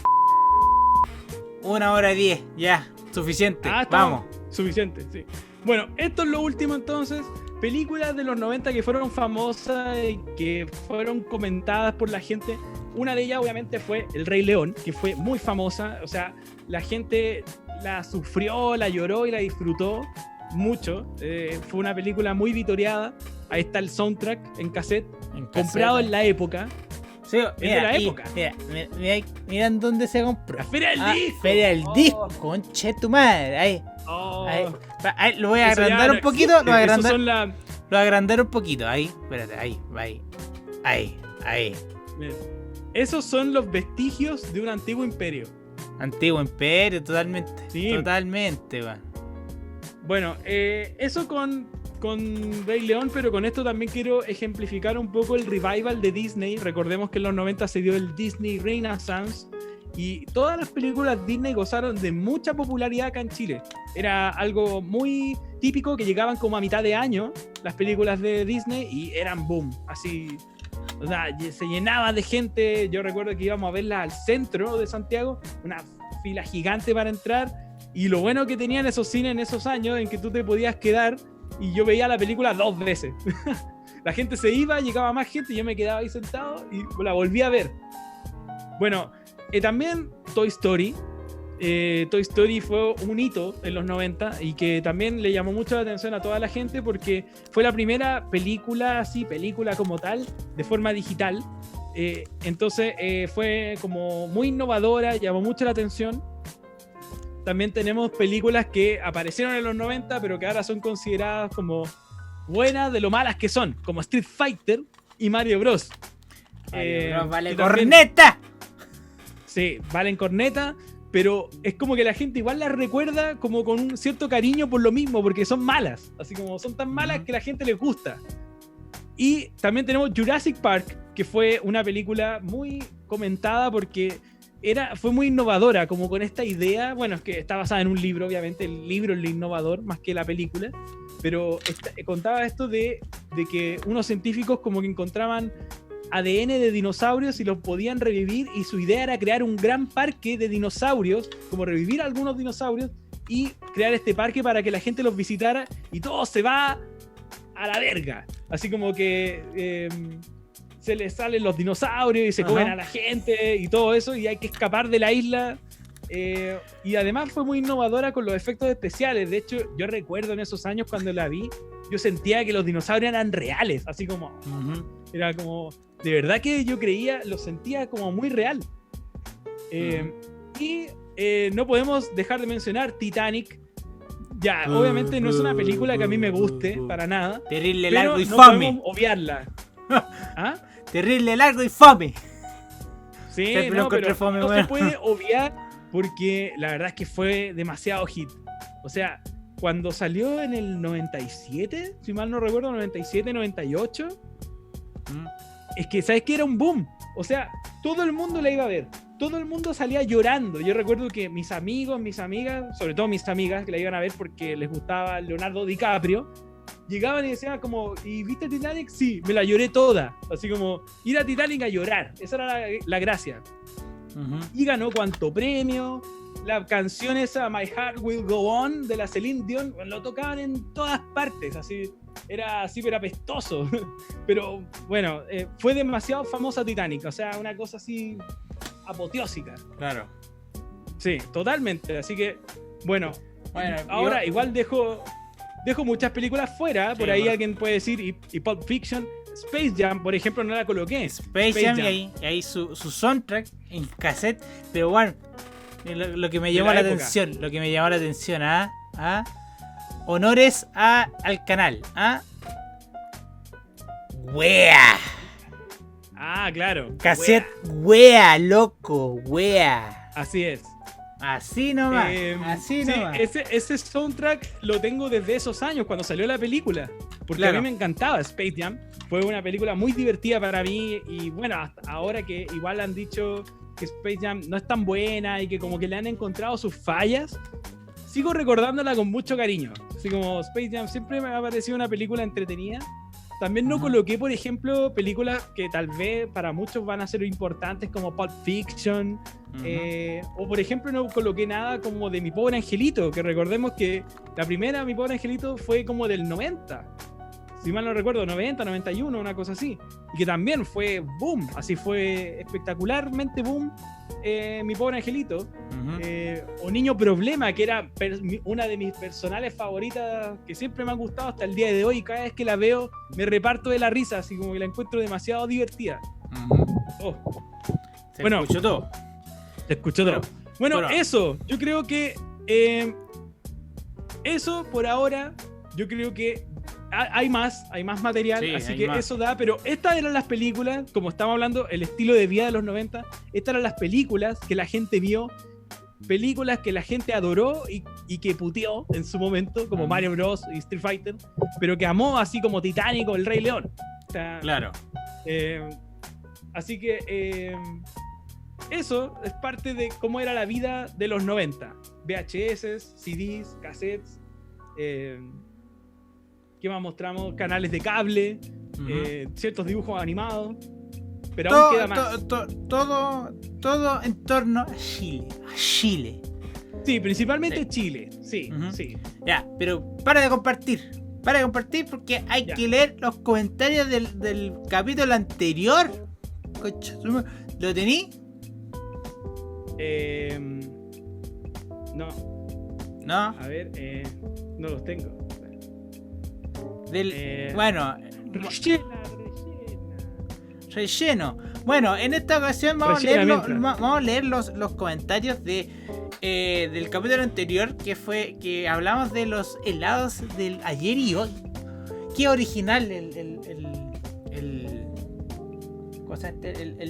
1:10, ya, suficiente, vamos. Suficiente, sí. Bueno, esto es lo último entonces. Películas de los 90 que fueron famosas y que fueron comentadas por la gente. Una de ellas obviamente fue El Rey León, que fue muy famosa. O sea, la gente la sufrió, la lloró y la disfrutó mucho. Fue una película muy vitoreada. Ahí está el soundtrack en cassette. Comprado en la época. Sí, mira, de la época. Mira en dónde se compró. La Feria del Disco. Feria del Disco, conche tu madre. Ahí. Lo voy a agrandar un poquito. Lo voy a agrandar un poquito. Ahí, espérate, ahí. Bien. Esos son los vestigios de un antiguo imperio. Antiguo imperio, totalmente. Sí. Totalmente, man. Bueno, eso con Rey León, pero con esto también quiero ejemplificar un poco el revival de Disney. Recordemos que en los 90 se dio el Disney Renaissance y todas las películas Disney gozaron de mucha popularidad acá en Chile. Era algo muy típico que llegaban como a mitad de año las películas de Disney y eran boom, así... O sea, se llenaba de gente. Yo recuerdo que íbamos a verla al centro de Santiago, una fila gigante para entrar. Y lo bueno que tenían esos cines en esos años en que tú te podías quedar y yo veía la película 2 veces. La gente se iba, llegaba más gente y yo me quedaba ahí sentado y la volví a ver. Bueno, también Toy Story. Toy Story fue un hito en los 90 y que también le llamó mucho la atención a toda la gente porque fue la primera película como tal, de forma digital. Entonces fue como muy innovadora, llamó mucho la atención. También tenemos películas que aparecieron en los 90 pero que ahora son consideradas como buenas de lo malas que son, como Street Fighter y Mario Bros. Mario Bros vale corneta. Sí, valen corneta. pero es como que la gente igual las recuerda como con un cierto cariño por lo mismo, porque son malas, así como son tan malas que a la gente les gusta. Y también tenemos Jurassic Park, que fue una película muy comentada porque fue muy innovadora, como con esta idea, bueno, es que está basada en un libro, obviamente, el libro es lo innovador más que la película, pero contaba esto de que unos científicos como que encontraban ADN de dinosaurios y los podían revivir, y su idea era crear un gran parque de dinosaurios, como revivir algunos dinosaurios y crear este parque para que la gente los visitara, y todo se va a la verga, así como que se les salen los dinosaurios y se comen a la gente y todo eso, y hay que escapar de la isla. Y además fue muy innovadora con los efectos especiales. De hecho, yo recuerdo en esos años cuando la vi, yo sentía que los dinosaurios eran reales, así como era como, de verdad que yo creía, lo sentía como muy real. Y no podemos dejar de mencionar Titanic. Ya, obviamente no es una película que a mí me guste para nada, terrible, pero largo y no fome. podemos obviarla. ¿Ah? Terrible, largo y fome. Sí, pero no bueno. se puede obviar porque la verdad es que fue demasiado hit. O sea, cuando salió en el 97, si mal no recuerdo, 97, 98, es que, ¿sabes qué? Era un boom. O sea, todo el mundo la iba a ver. Todo el mundo salía llorando. Yo recuerdo que mis amigos, mis amigas, sobre todo mis amigas, que la iban a ver porque les gustaba Leonardo DiCaprio, llegaban y decían como, ¿y viste Titanic? Sí, me la lloré toda. Así como, ir a Titanic a llorar. Esa era la gracia. Y ganó cuánto premio. La canción esa, My Heart Will Go On, de la Celine Dion, lo tocaban en todas partes. Así, era así, pero apestoso. Pero bueno, fue demasiado famosa Titanic. O sea, una cosa así apoteósica. Claro. Sí, totalmente. Así que, bueno ahora igual dejo muchas películas fuera. Por ahí alguien puede decir, y Pulp Fiction. Space Jam, por ejemplo, no la coloqué. Space Jam. Y ahí su soundtrack en cassette. Pero bueno, lo que me llamó la atención, honores al canal. Wea. Claro. Cassette, wea, loco, wea. Así es. Así nomás. Ese soundtrack lo tengo desde esos años, cuando salió la película. Porque a mí me encantaba Space Jam. Fue una película muy divertida para mí. Y bueno, hasta ahora que igual han dicho que Space Jam no es tan buena y que como que le han encontrado sus fallas, sigo recordándola con mucho cariño. Así como Space Jam siempre me ha parecido una película entretenida. También no coloqué, por ejemplo, películas que tal vez para muchos van a ser importantes, como Pulp Fiction. O por ejemplo no coloqué nada como de Mi Pobre Angelito, que recordemos que la primera Mi Pobre Angelito fue como del 90, si mal no recuerdo, 90, 91, una cosa así, y que también fue boom, así fue espectacularmente boom. Mi Pobre Angelito. O Niño Problema, que era una de mis personales favoritas, que siempre me ha gustado hasta el día de hoy, y cada vez que la veo me reparto de la risa, así como que la encuentro demasiado divertida. Se escuchó todo. Se escuchó todo. Bueno, eso, yo creo que eso por ahora, yo creo que hay más material, sí, así que más. Eso da, pero estas eran las películas, como estamos hablando, el estilo de vida de los 90, estas eran las películas que la gente vio, películas que la gente adoró y que puteó en su momento, como Mario Bros. Y Street Fighter, pero que amó, así como Titanic o El Rey León. O sea, claro. Así que eso es parte de cómo era la vida de los 90. VHS, CDs, cassettes, ¿qué más mostramos? Canales de cable, ciertos dibujos animados. Pero aún queda más. Todo en torno a Chile. Sí, principalmente Chile. Sí, sí. Ya, pero para de compartir porque hay que leer los comentarios del capítulo anterior. ¿Lo tení? No. ¿No? A ver, no los tengo. Bueno, relleno. Bueno, en esta ocasión vamos a leer los comentarios del capítulo anterior, que hablamos de los helados del ayer y hoy. Qué original el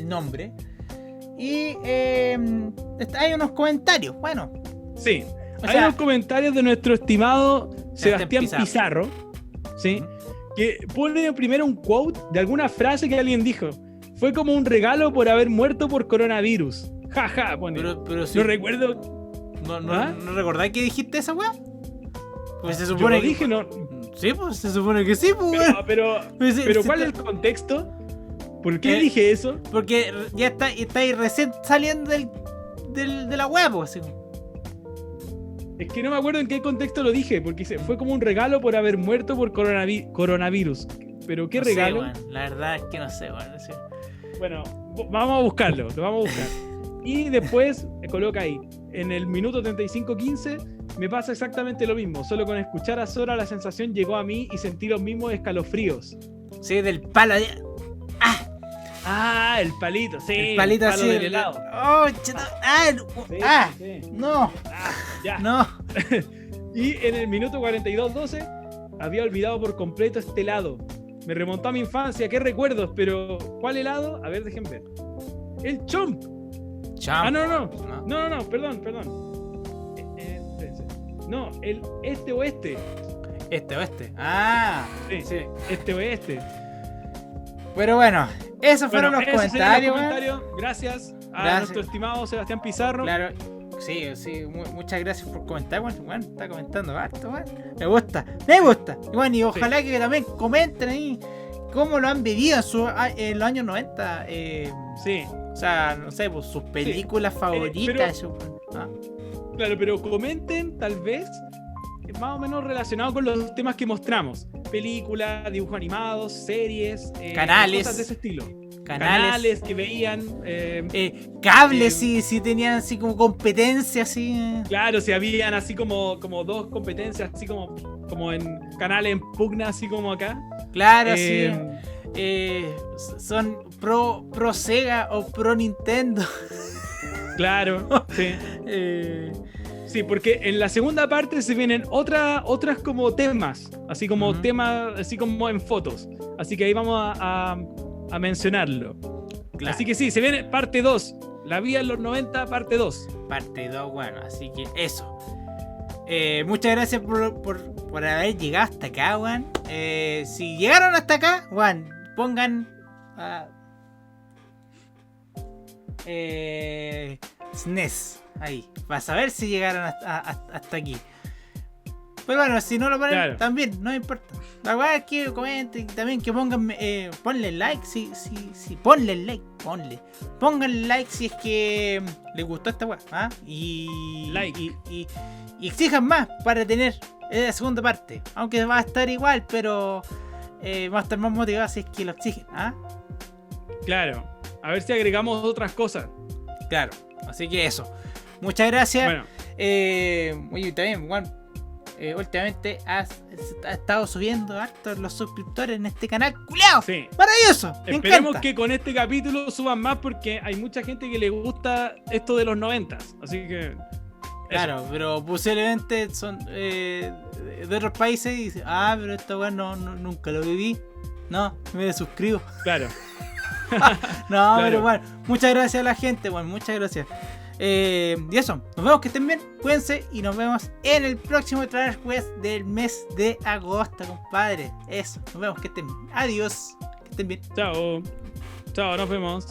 nombre. Y hay unos comentarios, bueno. Sí, hay unos comentarios de nuestro estimado Sebastián Pizarro, ¿sí? Que pone primero un quote de alguna frase que alguien dijo. Fue como un regalo por haber muerto por coronavirus. Jaja, pone. Pero sí. No recuerdo. ¿No recordáis que dijiste esa weá? Pues se Yo supone lo dije, no. Sí, pues se supone que sí, pues. Pero ¿cuál es el contexto? ¿Por qué dije eso? Porque ya estáis recién saliendo de la weá, pues. Es que no me acuerdo en qué contexto lo dije, porque fue como un regalo por haber muerto por coronavirus. Pero ¿qué regalo? Sé, bueno, la verdad es que no sé, bueno. Sí. Bueno, vamos a buscarlo, lo vamos a buscar. Y después coloca ahí, en el minuto 35:15 me pasa exactamente lo mismo. Solo con escuchar a Sora la sensación llegó a mí y sentí los mismos escalofríos. Sí, del palo de... el palito, sí. El palito así del helado. Oh, sí. No. Ya. No. Y en el minuto 42:12 había olvidado por completo este helado. Me remontó a mi infancia, qué recuerdos, pero ¿cuál helado? A ver, dejen ver. El Chomp. No, perdón. No, el este-oeste. Este-oeste. Sí, este-oeste. Pero bueno, esos fueron los comentarios. Gracias a nuestro estimado Sebastián Pizarro. Claro, sí, muchas gracias por comentar. Bueno, está comentando harto, bueno. Me gusta. Y bueno, y ojalá que también comenten ahí cómo lo han vivido en los años 90. Sí. O sea, no sé, pues sus películas favoritas. Claro, pero comenten tal vez más o menos relacionado con los temas que mostramos. Películas, dibujos animados, series, canales, cosas de ese estilo. Canales que veían. Cables, si tenían así como competencia, así. Claro, si habían así como dos competencias, así como en canales en pugna, así como acá. Claro, sí. Son pro Sega o pro Nintendo. Claro, sí. Sí, porque en la segunda parte se vienen otras como temas, así como temas, así como en fotos. Así que ahí vamos a mencionarlo. Claro. Así que sí, se viene parte 2. La vida en los 90, parte 2. Parte 2, bueno, así que eso. Muchas gracias por haber llegado hasta acá, Juan. Si llegaron hasta acá, Juan, pongan SNES ahí, para saber si llegaron hasta aquí. Pero bueno, si no lo ponen, también, no importa. La verdad es que comenten, también que pongan, ponle like, ponle like, pónganle like si es que les gustó esta weá, y exijan más para tener la segunda parte, aunque va a estar igual, pero va a estar más motivado si es que lo exigen, Claro, a ver si agregamos otras cosas. Claro, así que eso. Muchas gracias. Bueno. Oye, también, Juan, últimamente has estado subiendo harto los suscriptores en este canal. ¡Culeado! Sí. ¡Maravilloso! Me Esperemos encanta. que con este capítulo suban más porque hay mucha gente que le gusta esto de los 90s. Así que... Claro, eso. Pero posiblemente son de otros países y dicen, pero esta weá nunca lo viví. No, me suscribo. Claro. No, claro. Pero bueno, muchas gracias a la gente, bueno, muchas gracias. Y eso, nos vemos, que estén bien, cuídense y nos vemos en el próximo Trash Quest del mes de agosto, compadre. Eso, nos vemos, que estén bien. Adiós, que estén bien. Chao, nos vemos.